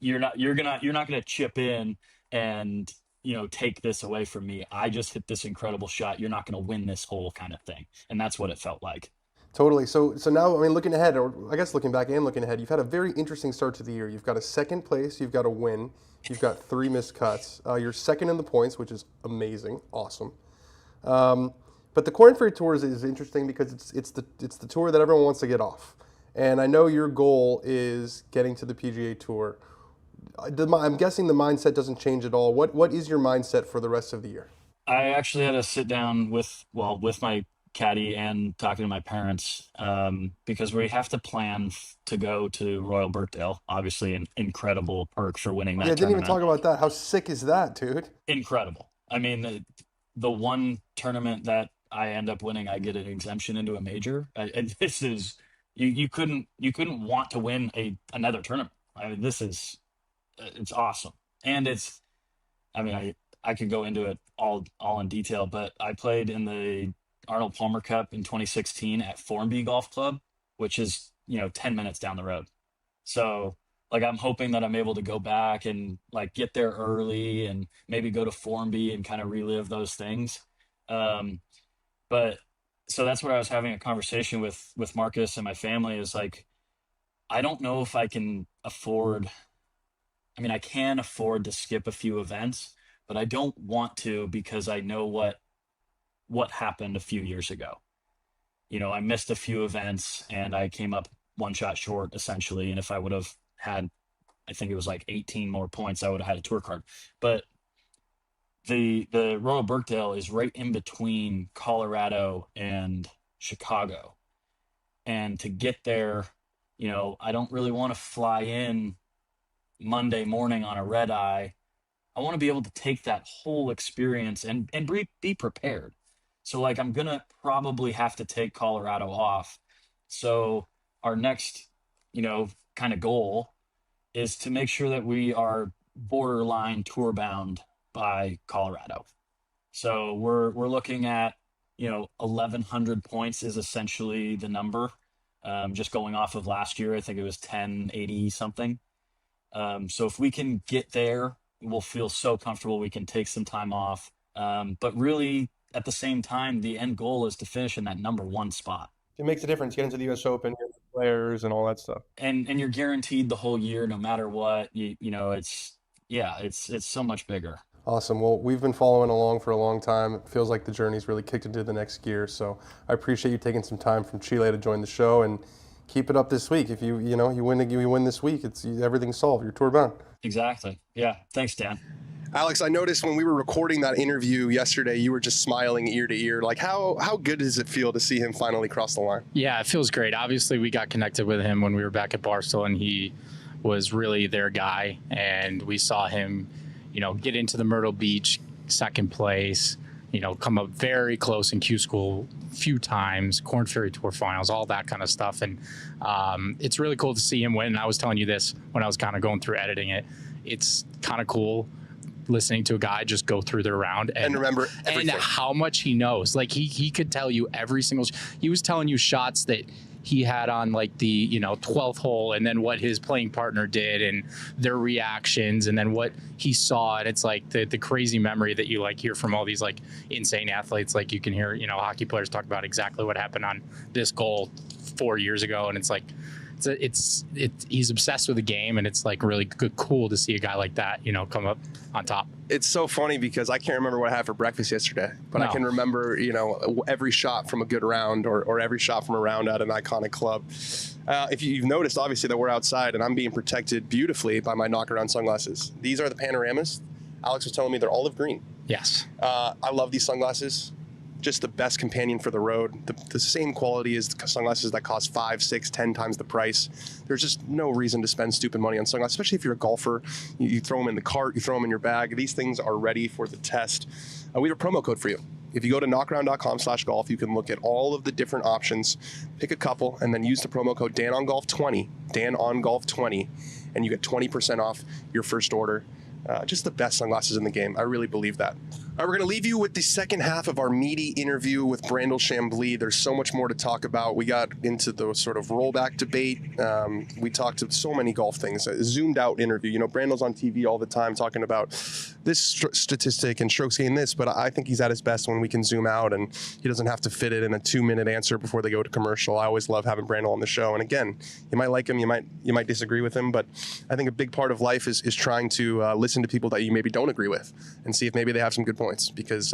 you're not gonna chip in and take this away from me. I just hit this incredible shot. You're not gonna win this hole, kind of thing. And that's what it felt like. Totally. So now, I mean, looking ahead, or I guess looking back and looking ahead, you've had a very interesting start to the year. You've got a second place, you've got a win, you've got 3 missed cuts. You're second in the points, which is amazing, awesome. But But the Corn Ferry Tour is interesting because it's the tour that everyone wants to get off. And I know your goal is getting to the PGA Tour. I'm guessing the mindset doesn't change at all. What is your mindset for the rest of the year? I actually had to sit down with my caddy and talking to my parents because we have to plan to go to Royal Birkdale. Obviously, an incredible perk for winning that. Yeah, I didn't even tournament. talk about that. How sick is that, dude? Incredible. I mean, the one tournament that I end up winning, I get an exemption into a major. And this is you couldn't want to win another tournament. I mean, it's awesome, and I could go into it all in detail, but I played in the Arnold Palmer Cup in 2016 at Formby Golf Club, which is 10 minutes down the road. So like I'm hoping that I'm able to go back and like get there early and maybe go to Formby and kind of relive those things. But so that's where I was having a conversation with Marcus and my family is like, I don't know if I can afford. I mean, I can afford to skip a few events, but I don't want to because I know what happened a few years ago. I missed a few events and I came up one shot short essentially. And if I would have had, I think it was like 18 more points, I would have had a tour card. But the Royal Birkdale is right in between Colorado and Chicago. And to get there, I don't really want to fly in Monday morning on a red eye. I want to be able to take that whole experience and be prepared. So like I'm gonna probably have to take Colorado off. So our next, kind of goal is to make sure that we are borderline tour bound by Colorado. So we're looking at 1,100 points is essentially the number. Just going off of last year, I think it was 1080 something. So if we can get there, we'll feel so comfortable we can take some time off. But really, at the same time, the end goal is to finish in that number one spot. It makes a difference. Get into the U.S. Open, get the players, and all that stuff. And you're guaranteed the whole year, no matter what. It's so much bigger. Awesome. Well, we've been following along for a long time. It feels like the journey's really kicked into the next gear. So I appreciate you taking some time from Chile to join the show and keep it up this week. If you win this week, everything's solved. You're tour bound. Exactly. Yeah. Thanks, Dan. Alex, I noticed when we were recording that interview yesterday, you were just smiling ear to ear. Like, how good does it feel to see him finally cross the line? Yeah, it feels great. Obviously, we got connected with him when we were back at Barstool, and he was really their guy. And we saw him, get into the Myrtle Beach second place, come up very close in Q School a few times, Corn Ferry Tour finals, all that kind of stuff. And it's really cool to see him win. And I was telling you this when I was kind of going through editing it. It's kind of cool listening to a guy just go through their round and remember everything. And how much he knows. Like he could tell you every single. He was telling you shots that he had on like the 12th hole, and then what his playing partner did and their reactions, and then what he saw. And it's like the crazy memory that you like hear from all these like insane athletes. Like you can hear hockey players talk about exactly what happened on this goal 4 years ago, and it's like. He's obsessed with the game, and it's like really cool to see a guy like that, come up on top. It's so funny because I can't remember what I had for breakfast yesterday, but I can remember, every shot from a good round or every shot from a round at an iconic club. If you've noticed, obviously, that we're outside and I'm being protected beautifully by my knockaround sunglasses. These are the Panoramas. Alex was telling me they're olive green. Yes. I love these sunglasses. Just the best companion for the road. The same quality as the sunglasses that cost 5, 6, 10 times the price. There's just no reason to spend stupid money on sunglasses, especially if you're a golfer. You throw them in the cart, you throw them in your bag. These things are ready for the test. We have a promo code for you. If you go to knockaround.com/golf, you can look at all of the different options, pick a couple, and then use the promo code DanOnGolf20, DanOnGolf20, and you get 20% off your first order. Just the best sunglasses in the game. I really believe that. All right, we're going to leave you with the second half of our meaty interview with Brandel Chamblee. There's so much more to talk about. We got into the sort of rollback debate. We talked to so many golf things. A zoomed out interview. Brandel's on TV all the time talking about this statistic and strokes gained this, but I think he's at his best when we can zoom out and he doesn't have to fit it in a 2-minute answer before they go to commercial. I always love having Brandel on the show. And again, you might like him, you might disagree with him, but I think a big part of life is trying to listen to people that you maybe don't agree with and see if maybe they have some good points. points because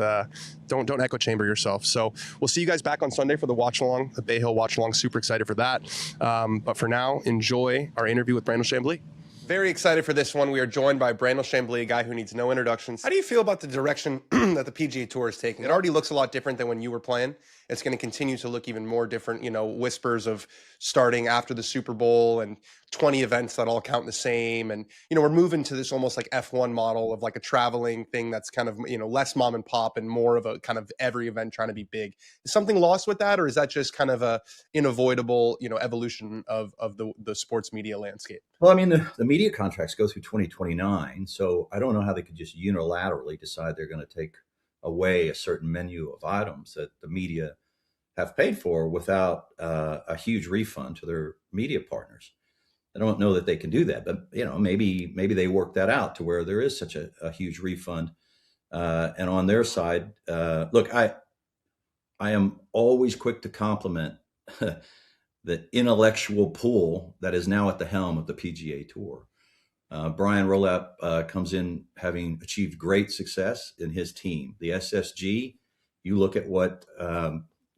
don't echo chamber yourself. So we'll see you guys back on Sunday for the watch along, the Bay Hill watch along. Super excited for that. But for now, enjoy our interview with Brandel Chamblee. Very excited for this one. We are joined by Brandel Chamblee, a guy who needs no introductions. How do you feel about the direction that the PGA Tour is taking? It already looks a lot different than when you were playing. It's going to continue to look even more different, whispers of starting after the Super Bowl and 20 events that all count the same. And, we're moving to this almost like F1 model of like a traveling thing that's kind of, less mom and pop and more of a kind of every event trying to be big. Is something lost with that, or is that just kind of a unavoidable, evolution of the sports media landscape? Well, I mean, the media contracts go through 2029, so I don't know how they could just unilaterally decide they're going to take away a certain menu of items that the media have paid for without a huge refund to their media partners. I don't know that they can do that, but maybe they work that out to where there is such a huge refund. And on their side, look, I am always quick to compliment the intellectual pool that is now at the helm of the PGA Tour. Brian Rolap comes in having achieved great success in his team. The SSG, you look at what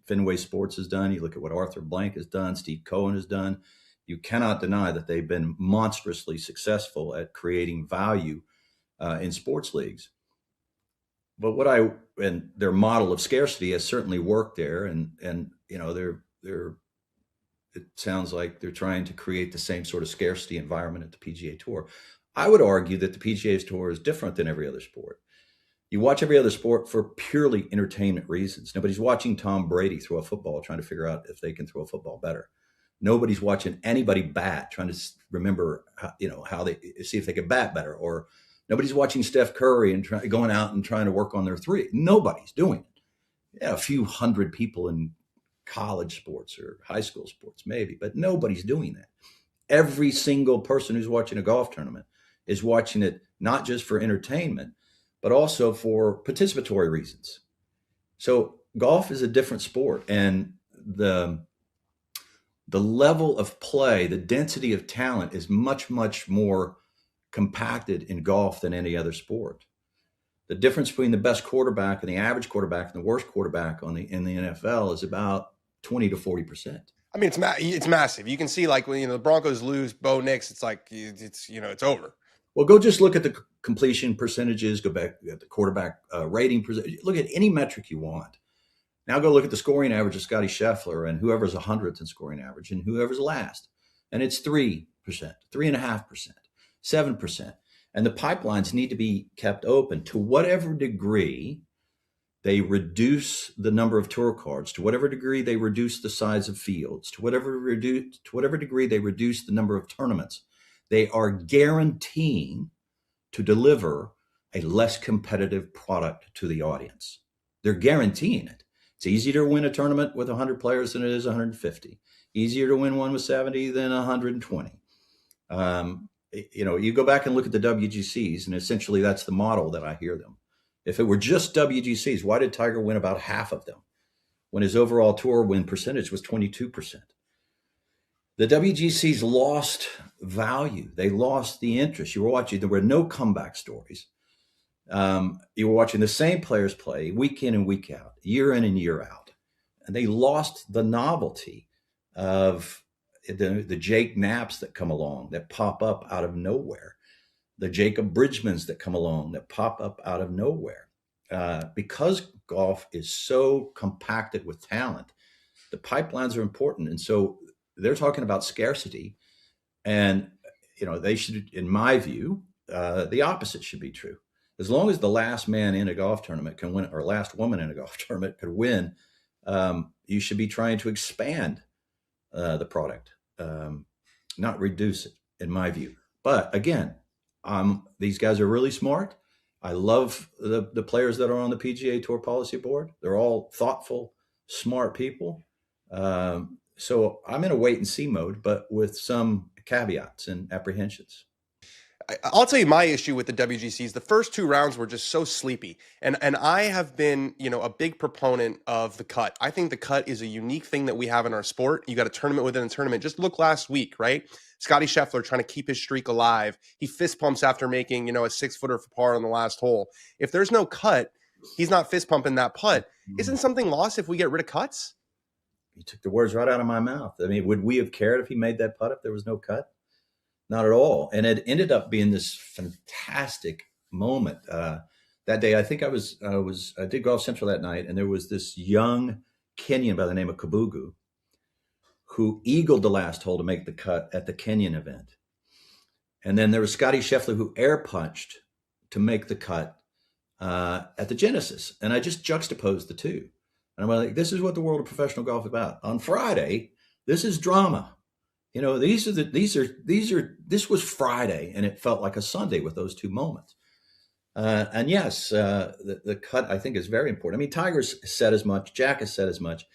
Fenway Sports has done, you look at what Arthur Blank has done, Steve Cohen has done. You cannot deny that they've been monstrously successful at creating value in sports leagues. But and their model of scarcity has certainly worked there, and they're it sounds like they're trying to create the same sort of scarcity environment at the PGA Tour. I would argue that the PGA Tour is different than every other sport. You watch every other sport for purely entertainment reasons. Nobody's watching Tom Brady throw a football trying to figure out if they can throw a football better. Nobody's watching anybody bat trying to remember how they see if they can bat better. Or nobody's watching Steph Curry and going out and trying to work on their three. Nobody's doing it. Yeah, a few hundred people in college sports or high school sports maybe, but nobody's doing that. Every single person who's watching a golf tournament is watching it not just for entertainment, but also for participatory reasons. So golf is a different sport, and the level of play, the density of talent is much, much more compacted in golf than any other sport. The difference between the best quarterback and the average quarterback and the worst quarterback in the NFL is about 20 to 40%. I mean, it's massive. You can see, like, when the Broncos lose Bo Nix, it's like it's over. Well, go just look at the completion percentages. Go back at the quarterback rating percentage. Look at any metric you want. Now go look at the scoring average of Scotty Scheffler and whoever's 100th in scoring average and whoever's last, and it's 3%, 3.5%, 7%. And the pipelines need to be kept open to whatever degree they reduce the number of tour cards, to whatever degree they reduce the size of fields, to whatever degree they reduce the number of tournaments. They are guaranteeing to deliver a less competitive product to the audience. They're guaranteeing it. It's easier to win a tournament with 100 players than it is 150. Easier to win one with 70 than 120. You go back and look at the WGCs, and essentially that's the model that I hear them. If it were just WGCs, why did Tiger win about half of them when his overall tour win percentage was 22%? The WGCs lost value. They lost the interest. You were watching, there were no comeback stories. You were watching the same players play week in and week out, year in and year out. And they lost the novelty of the Jake Knapps that come along, that pop up out of nowhere. The Jacob Bridgmans that come along that pop up out of nowhere. Because golf is so compacted with talent, the pipelines are important. And so they're talking about scarcity. And, they should, in my view, the opposite should be true. As long as the last man in a golf tournament can win, or last woman in a golf tournament could win, you should be trying to expand the product, not reduce it, in my view. But again, these guys are really smart. I love the players that are on the PGA Tour Policy Board. They're all thoughtful, smart people. So I'm in a wait and see mode, but with some caveats and apprehensions. I'll tell you my issue with the WGCs. The first two rounds were just so sleepy. And I have been, a big proponent of the cut. I think the cut is a unique thing that we have in our sport. You got a tournament within a tournament. Just look last week, right? Scotty Scheffler trying to keep his streak alive. He fist pumps after making, a 6-footer for par on the last hole. If there's no cut, he's not fist pumping that putt. Isn't something lost if we get rid of cuts? You took the words right out of my mouth. I mean, would we have cared if he made that putt if there was no cut? Not at all. And it ended up being this fantastic moment. That day, I think I did Golf Central that night, and there was this young Kenyan by the name of Kabugu who eagled the last hole to make the cut at the Kenyan event. And then there was Scotty Scheffler who air punched to make the cut at the Genesis. And I just juxtaposed the two. And I'm like, this is what the world of professional golf is about. On Friday, this is drama. You know, this was Friday, and it felt like a Sunday with those two moments. And yes, the cut, I think, is very important. I mean, Tiger's said as much, Jack has said as much,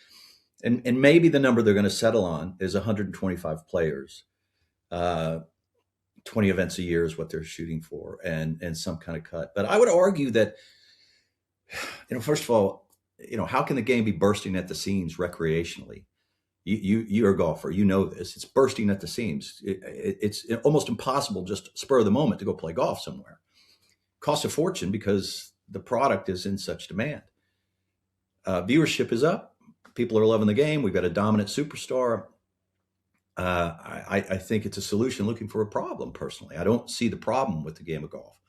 and maybe the number they're going to settle on is 125 players. 20 events a year is what they're shooting for, and some kind of cut. But I would argue that, first of all, how can the game be bursting at the seams recreationally? You're a golfer, you know this. It's bursting at the seams. It's almost impossible just spur of the moment to go play golf somewhere. Costs a fortune because the product is in such demand. Viewership is up. People are loving the game. We've got a dominant superstar. I think it's a solution looking for a problem, personally. I don't see the problem with the game of golf,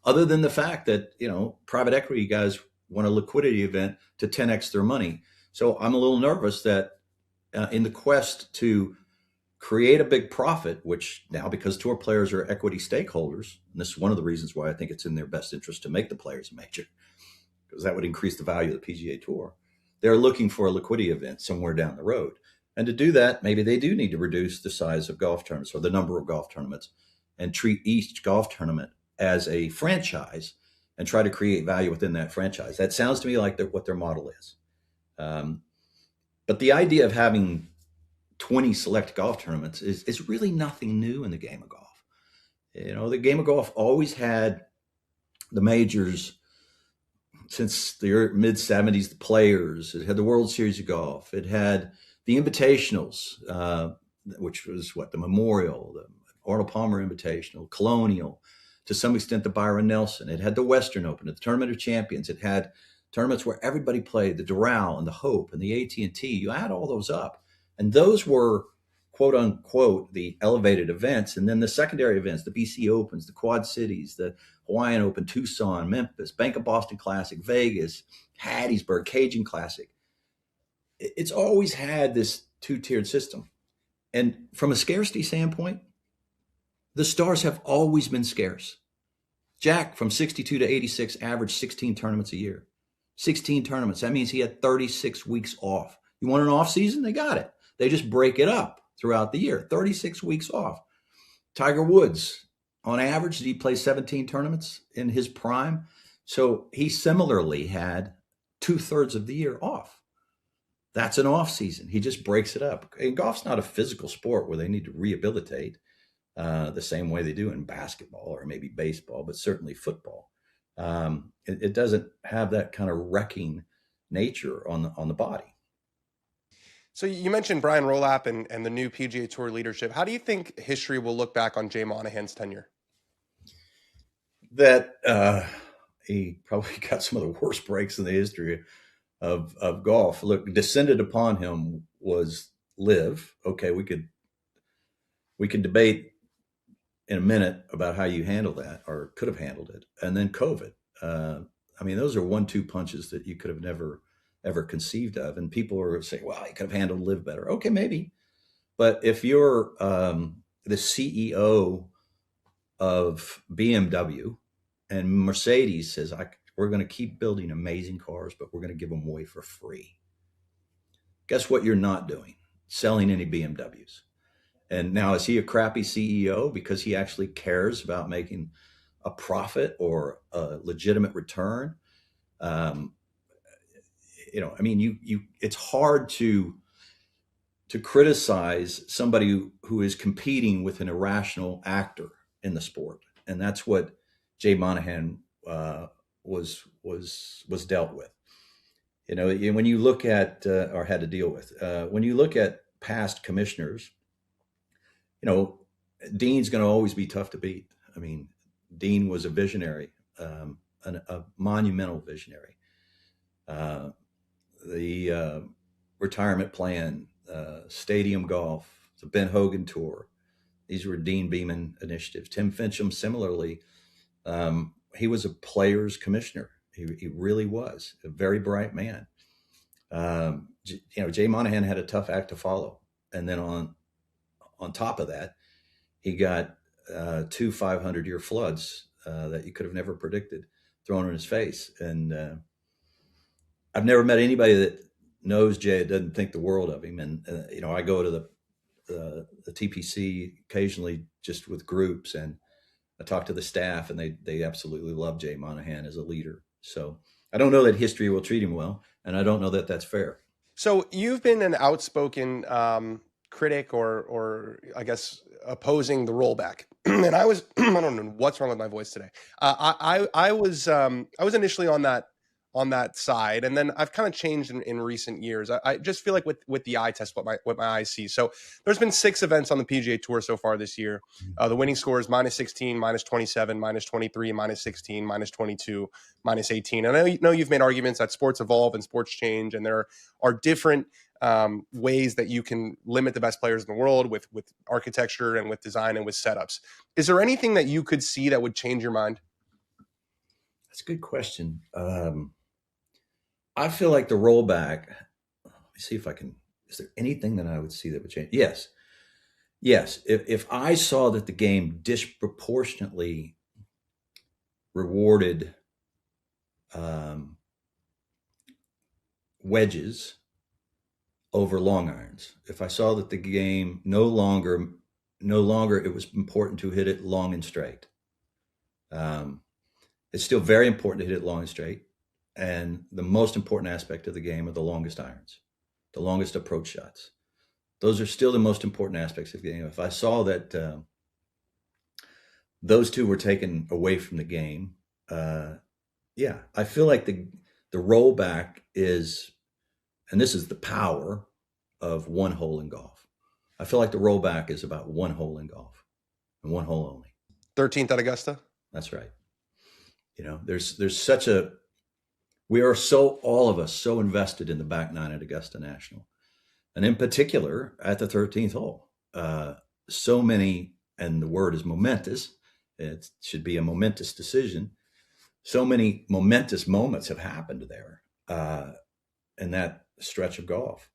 other than the fact that, private equity guys want a liquidity event to 10x their money. So I'm a little nervous that in the quest to create a big profit, which now, because tour players are equity stakeholders, and this is one of the reasons why I think it's in their best interest to make the players a major, because that would increase the value of the PGA Tour. They're looking for a liquidity event somewhere down the road. And to do that, maybe they do need to reduce the size of golf tournaments or the number of golf tournaments and treat each golf tournament as a franchise and try to create value within that franchise. That sounds to me like what their model is. But the idea of having 20 select golf tournaments is really nothing new in the game of golf. The game of golf always had the majors since the mid-'70s, the Players. It had the World Series of Golf. It had the Invitationals, which was the Memorial, the Arnold Palmer Invitational, Colonial, to some extent the Byron Nelson. It had the Western Open, the Tournament of Champions. It had tournaments where everybody played, the Doral and the Hope and the AT&T. You add all those up, and those were, quote unquote, the elevated events. And then the secondary events, the BC Opens, the Quad Cities, the Hawaiian Open, Tucson, Memphis, Bank of Boston Classic, Vegas, Hattiesburg, Cajun Classic. It's always had this two-tiered system. And from a scarcity standpoint, the stars have always been scarce. Jack, from 62 to 86, averaged 16 tournaments a year. 16 tournaments. That means he had 36 weeks off. You want an off season? They got it. They just break it up throughout the year. 36 weeks off. Tiger Woods, on average, did he play 17 tournaments in his prime? So he similarly had 2/3 of the year off. That's an off season. He just breaks it up. And golf's not a physical sport where they need to rehabilitate the same way they do in basketball or maybe baseball, but certainly football. It doesn't have that kind of wrecking nature on the body. So you mentioned Brian Rolap and the new PGA Tour leadership. How do you think history will look back on Jay Monahan's tenure? That he probably got some of the worst breaks in the history of golf. Look, descended upon him was LIV. Okay, we could debate in a minute about how you handle that or could have handled it. And then COVID. Those are 1-2 punches that you could have never, ever conceived of. And people are saying, well, you could have handled LIV better. Okay, maybe. But if you're the CEO of BMW and Mercedes says, we're going to keep building amazing cars, but we're going to give them away for free. Guess what you're not doing? Selling any BMWs. And now, is he a crappy CEO because he actually cares about making a profit or a legitimate return? It's hard to criticize somebody who is competing with an irrational actor in the sport. And that's what Jay Monahan was dealt with. When you look at or had to deal with, when you look at past commissioners, Dean's going to always be tough to beat. I mean, Dean was a visionary, a monumental visionary. the retirement plan, stadium golf, the Ben Hogan Tour. These were Dean Beeman initiatives. Tim Fincham, similarly, he was a players commissioner. He really was a very bright man. Jay Monahan had a tough act to follow. And then on top of that, he got 2 500-year floods that you could have never predicted thrown in his face. And I've never met anybody that knows Jay that doesn't think the world of him. And, I go to the TPC occasionally just with groups, and I talk to the staff, and they absolutely love Jay Monahan as a leader. So I don't know that history will treat him well, and I don't know that that's fair. So you've been an outspoken critic or I guess opposing the rollback. And I was, I don't know what's wrong with my voice today. I was initially on that side, and then I've kind of changed in recent years. I just feel like with the eye test, what my eyes see. So there's been 6 events on the PGA Tour so far this year. The winning score is -16, -27, -23, -16, -22, -18. And I know you've made arguments that sports evolve and sports change, and there are different ways that you can limit the best players in the world with architecture and with design and with setups. Is there anything that you could see that would change your mind? That's a good question. I feel like the rollback, let me see if I can, is there anything that I would see that would change? Yes. If I saw that the game disproportionately rewarded wedges over long irons, if I saw that the game no longer it was important to hit it long and straight. It's still very important to hit it long and straight. And the most important aspect of the game are the longest irons, the longest approach shots. Those are still the most important aspects of the game. If I saw that those two were taken away from the game, I feel like the rollback is, and this is the power of one hole in golf. I feel like the rollback is about one hole in golf and one hole only. 13th at Augusta? That's right. There's such a, we are all of us so invested in the back nine at Augusta National. And in particular, at the 13th hole, so many, and the word is momentous, it should be a momentous decision. So many momentous moments have happened there in that stretch of golf.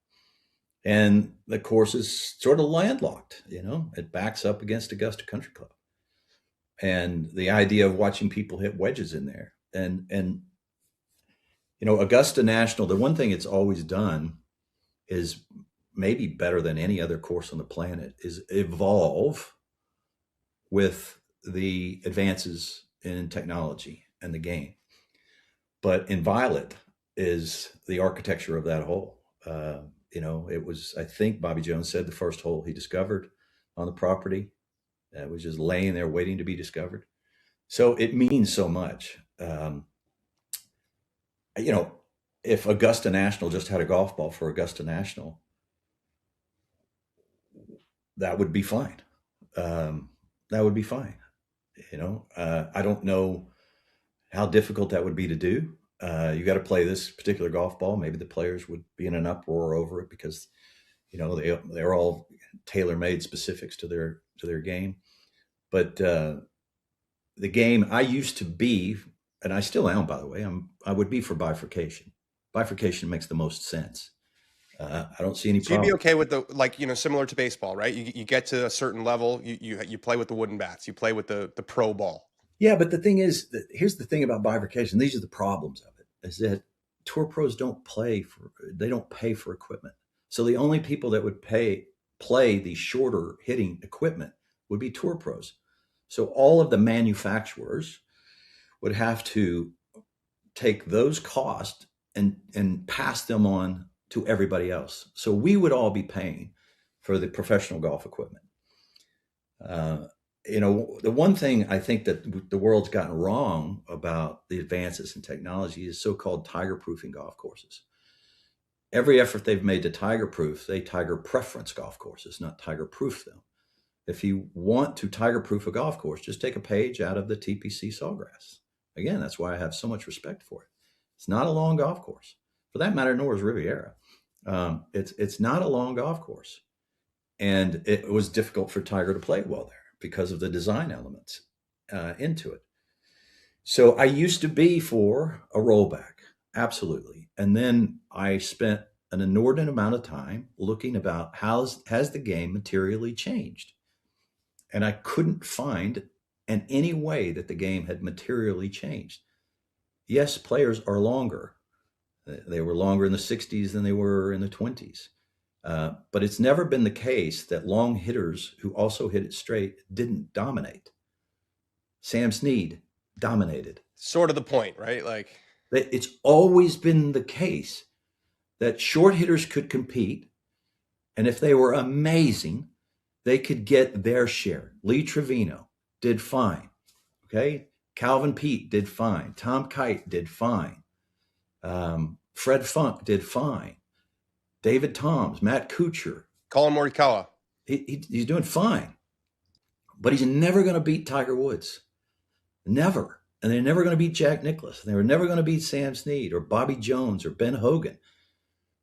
And the course is sort of landlocked, it backs up against Augusta Country Club. And the idea of watching people hit wedges in there. And Augusta National, the one thing it's always done is maybe better than any other course on the planet is evolve with the advances in technology and the game. But in violet is the architecture of that hole. It was, I think Bobby Jones said, the first hole he discovered on the property. It was just laying there waiting to be discovered. So it means so much. If Augusta National just had a golf ball for Augusta National, that would be fine. That would be fine. I don't know how difficult that would be to do. You got to play this particular golf ball. Maybe the players would be in an uproar over it because, they're all tailor-made specifics to their game. But the game, I used to be, and I still am, by the way, I would be for bifurcation. Bifurcation makes the most sense. I don't see any problem. So you'd be okay with the, similar to baseball, right? You get to a certain level, you play with the wooden bats, you play with the pro ball. Yeah, but the thing is, here's the thing about bifurcation. These are the problems of it, is that tour pros don't pay for equipment. So the only people that would play the shorter hitting equipment would be tour pros. So all of the manufacturers would have to take those costs and pass them on to everybody else. So we would all be paying for the professional golf equipment. The one thing I think that the world's gotten wrong about the advances in technology is so-called tiger-proofing golf courses. Every effort they've made to tiger-proof, they tiger-preference golf courses, not tiger-proof them. If you want to tiger-proof a golf course, just take a page out of the TPC Sawgrass. Again, that's why I have so much respect for it. It's not a long golf course. for that matter, nor is Riviera. It's not a long golf course. And it was difficult for Tiger to play well there because of the design elements into it. So I used to be for a rollback, absolutely. And then I spent an inordinate amount of time looking about has the game materially changed? And I couldn't find in any way that the game had materially changed. Yes, players are longer. They were longer in the 60s than they were in the 20s. But it's never been the case that long hitters who also hit it straight didn't dominate. Sam Snead dominated. Sort of the point, right? Like, it's always been the case that short hitters could compete, and if they were amazing, they could get their share. Lee Trevino did fine. Okay, Calvin Peete did fine. Tom Kite did fine. Fred Funk did fine. David Toms, Matt Kuchar, Colin Morikawa. He's doing fine, but he's never going to beat Tiger Woods. Never. And they're never going to beat Jack Nicklaus. They were never going to beat Sam Snead or Bobby Jones or Ben Hogan.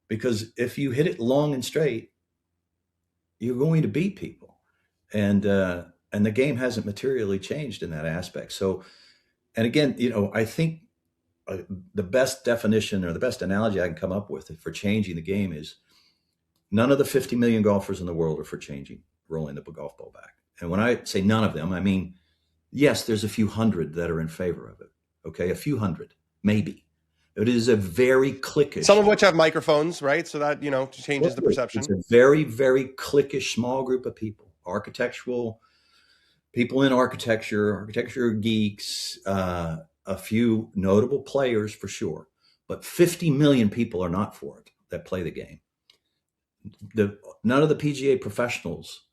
Because if you hit it long and straight, you're going to beat people. And the game hasn't materially changed in that aspect. So, and again, I think the best definition or the best analogy I can come up with for changing the game is none of the 50 million golfers in the world are for rolling the golf ball back. And when I say none of them, I mean, yes, there's a few hundred that are in favor of it. Okay, a few hundred, maybe. It is a very cliquish. Some of which have microphones, right? So that, changes the perception. It's a very, very cliquish small group of people. Architectural people in architecture geeks, a few notable players for sure. But 50 million people are not for it that play the game. None of the PGA professionals,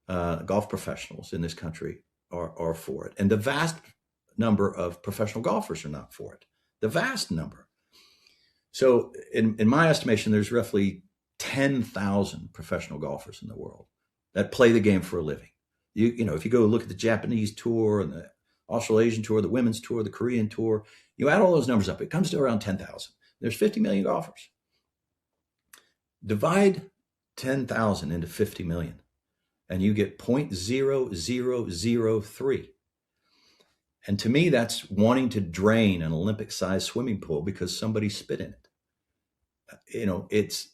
golf professionals in this country are for it. And the vast number of professional golfers are not for it. The vast number. So in my estimation, there's roughly 10,000 professional golfers in the world that play the game for a living. If you go look at the Japanese tour and the Australasian tour, the women's tour, the Korean tour, you add all those numbers up, it comes to around 10,000. There's 50 million golfers. Divide 10,000 into 50 million. And you get 0.0003. And to me, that's wanting to drain an Olympic-sized swimming pool because somebody spit in it. It's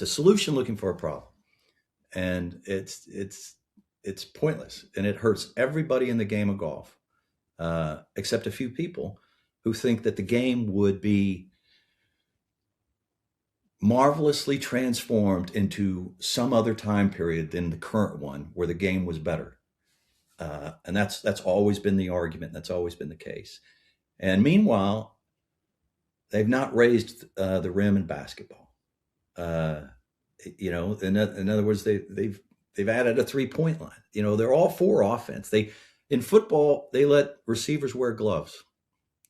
a solution looking for a problem. And it's pointless. And it hurts everybody in the game of golf, except a few people who think that the game would be marvelously transformed into some other time period than the current one where the game was better. And that's always been the argument. That's always been the case. And meanwhile, they've not raised the rim in basketball. In other words, they've added a 3-point line. They're all for offense. In football, they let receivers wear gloves.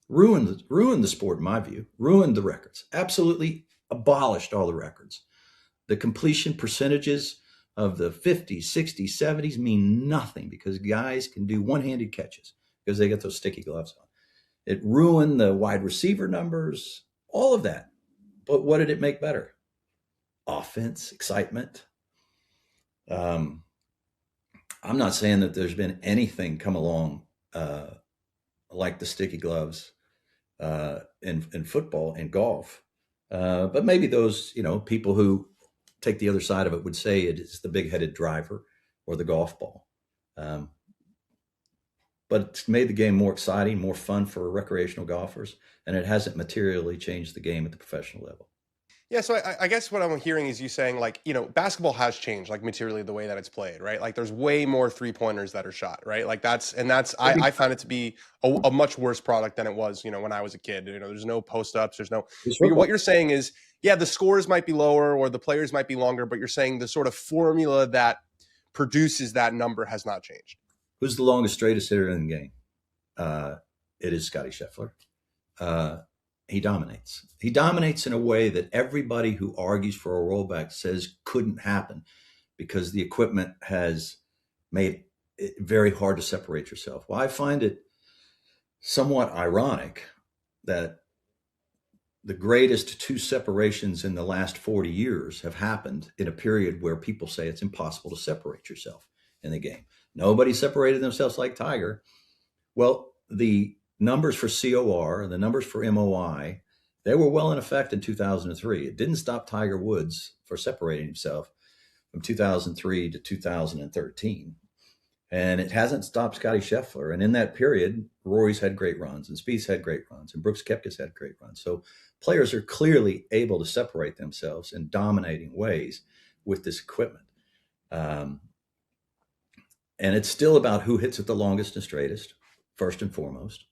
Ruined the sport, in my view. Ruined the records. Absolutely abolished all the records. The completion percentages of the 50s, 60s, 70s mean nothing because guys can do one-handed catches because they get those sticky gloves on. It ruined the wide receiver numbers, all of that. But what did it make better? Offense, excitement. I'm not saying that there's been anything come along like the sticky gloves in football and golf. But maybe those, people who take the other side of it would say it is the big-headed driver or the golf ball. But it's made the game more exciting, more fun for recreational golfers, and it hasn't materially changed the game at the professional level. Yeah, so I guess what I'm hearing is you saying, basketball has changed, materially the way that it's played, right? Like, there's way more three-pointers that are shot, right? I find it to be a much worse product than it was, when I was a kid. There's no post-ups, what you're saying is, yeah, the scores might be lower or the players might be longer, but you're saying the sort of formula that produces that number has not changed. Who's the longest, straightest hitter in the game? It is Scotty Scheffler. He dominates. He dominates in a way that everybody who argues for a rollback says couldn't happen because the equipment has made it very hard to separate yourself. Well, I find it somewhat ironic that the greatest two separations in the last 40 years have happened in a period where people say it's impossible to separate yourself in the game. Nobody separated themselves like Tiger. Well, the numbers for COR and the numbers for MOI, they were well in effect in 2003. It didn't stop Tiger Woods for separating himself from 2003 to 2013. And it hasn't stopped Scottie Scheffler. And in that period, Rory's had great runs and Spieth's had great runs and Brooks Koepka's had great runs. So players are clearly able to separate themselves in dominating ways with this equipment. And it's still about who hits it the longest and straightest, first and foremost.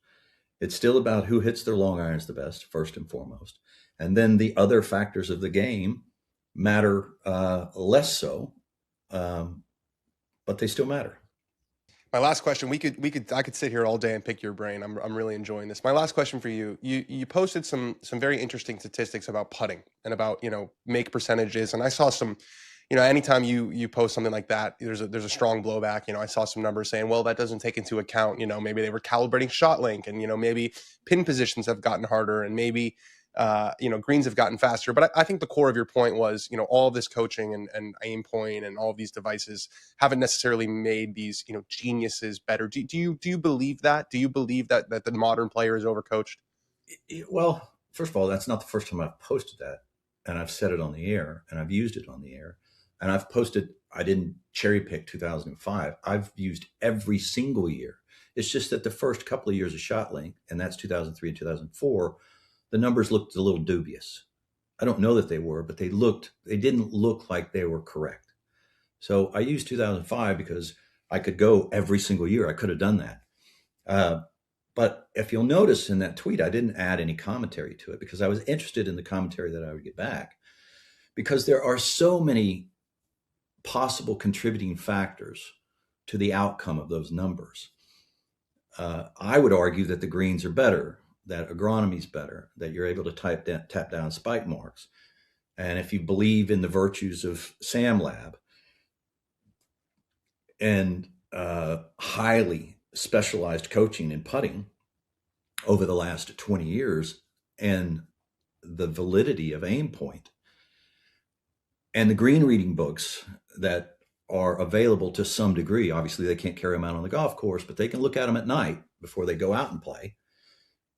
It's still about who hits their long irons the best, first and foremost. And then the other factors of the game matter less so, but they still matter. My last question, I could sit here all day and pick your brain. I'm really enjoying this. My last question for you, you posted some very interesting statistics about putting and about, make percentages. And I saw some, anytime you post something like that, there's a strong blowback. I saw some numbers saying, well, that doesn't take into account, maybe they were calibrating shot length and, maybe pin positions have gotten harder and maybe, greens have gotten faster. But I think the core of your point was, all of this coaching and aim point and all of these devices haven't necessarily made these, geniuses better. Do you believe that? Do you believe that the modern player is overcoached? Well, first of all, that's not the first time I've posted that. And I've said it on the air and I've used it on the air. And I've posted, I didn't cherry pick 2005. I've used every single year. It's just that the first couple of years of shot length, and that's 2003 and 2004, the numbers looked a little dubious. I don't know that they were, but they didn't look like they were correct. So I used 2005 because I could go every single year. I could have done that. But if you'll notice in that tweet, I didn't add any commentary to it because I was interested in the commentary that I would get back, because there are so many possible contributing factors to the outcome of those numbers. I would argue that the greens are better, that agronomy is better, that you're able to tap down spike marks. And if you believe in the virtues of SamLab and highly specialized coaching in putting over the last 20 years and the validity of aim point and the green reading books that are available to some degree, obviously they can't carry them out on the golf course, but they can look at them at night before they go out and play.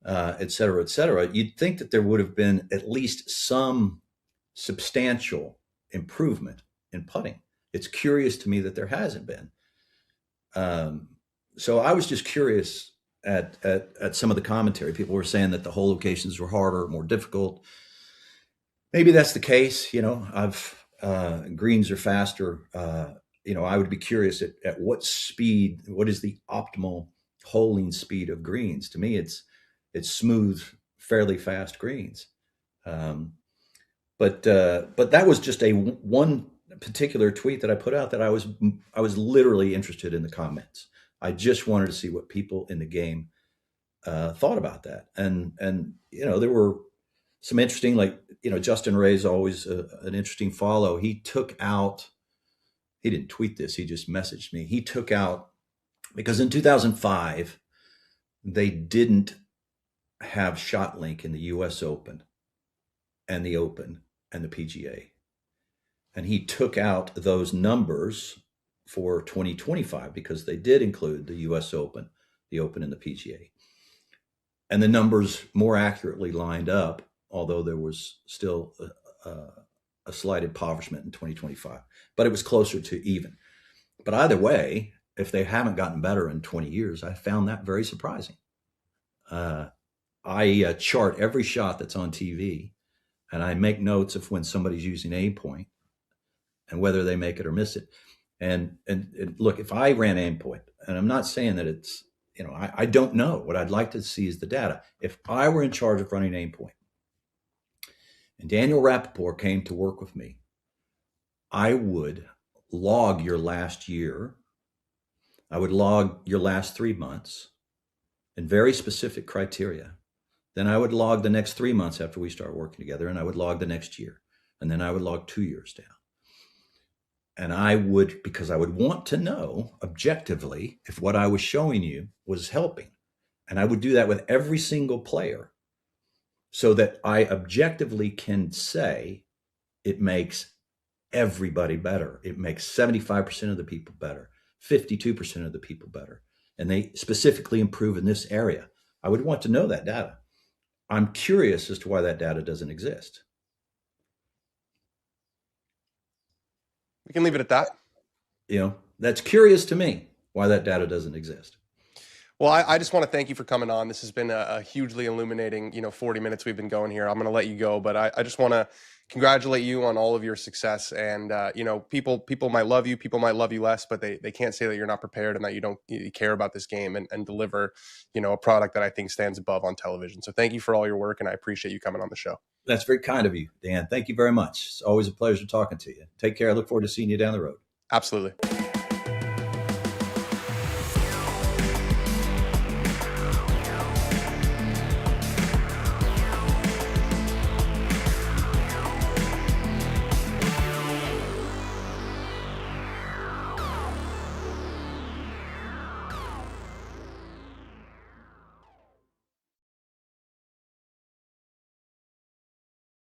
Et cetera, you'd think that there would have been at least some substantial improvement in putting. It's curious to me that there hasn't been. So I was just curious at some of the commentary. People were saying that the hole locations were harder, more difficult. Maybe that's the case. Greens are faster. I would be curious at what speed, what is the optimal holing speed of greens? To me, it's smooth, fairly fast greens. But that was just one particular tweet that I put out that I was literally interested in the comments. I just wanted to see what people in the game thought about that. And there were some interesting, Justin Ray's always an interesting follow. He didn't tweet this, he just messaged me. He took out, because in 2005, they didn't have shot link in the US Open and the Open and the PGA. And he took out those numbers for 2025 because they did include the US Open, the Open and the PGA. And the numbers more accurately lined up, although there was still a slight impoverishment in 2025, but it was closer to even. But either way, if they haven't gotten better in 20 years, I found that very surprising. I chart every shot that's on TV, and I make notes of when somebody's using aim point and whether they make it or miss it. And look, if I ran aim point, and I'm not saying that it's, I don't know. What I'd like to see is the data. If I were in charge of running aim point and Daniel Rappaport came to work with me, I would log your last year. I would log your last 3 months and very specific criteria. Then I would log the next 3 months after we start working together, and I would log the next year. And then I would log 2 years down. And I would, because I would want to know objectively if what I was showing you was helping. And I would do that with every single player. so that I objectively can say it makes everybody better. It makes 75% of the people better, 52% of the people better. And they specifically improve in this area. I would want to know that data. I'm curious as to why that data doesn't exist. We can leave it at that. That's curious to me why that data doesn't exist. Well, I just want to thank you for coming on. This has been a hugely illuminating, 40 minutes we've been going here. I'm going to let you go, but I just want to congratulate you on all of your success. And, people might love you, people might love you less, but they can't say that you're not prepared and that you care about this game and deliver, a product that I think stands above on television. So thank you for all your work, and I appreciate you coming on the show. That's very kind of you, Dan. Thank you very much. It's always a pleasure talking to you. Take care. I look forward to seeing you down the road. Absolutely.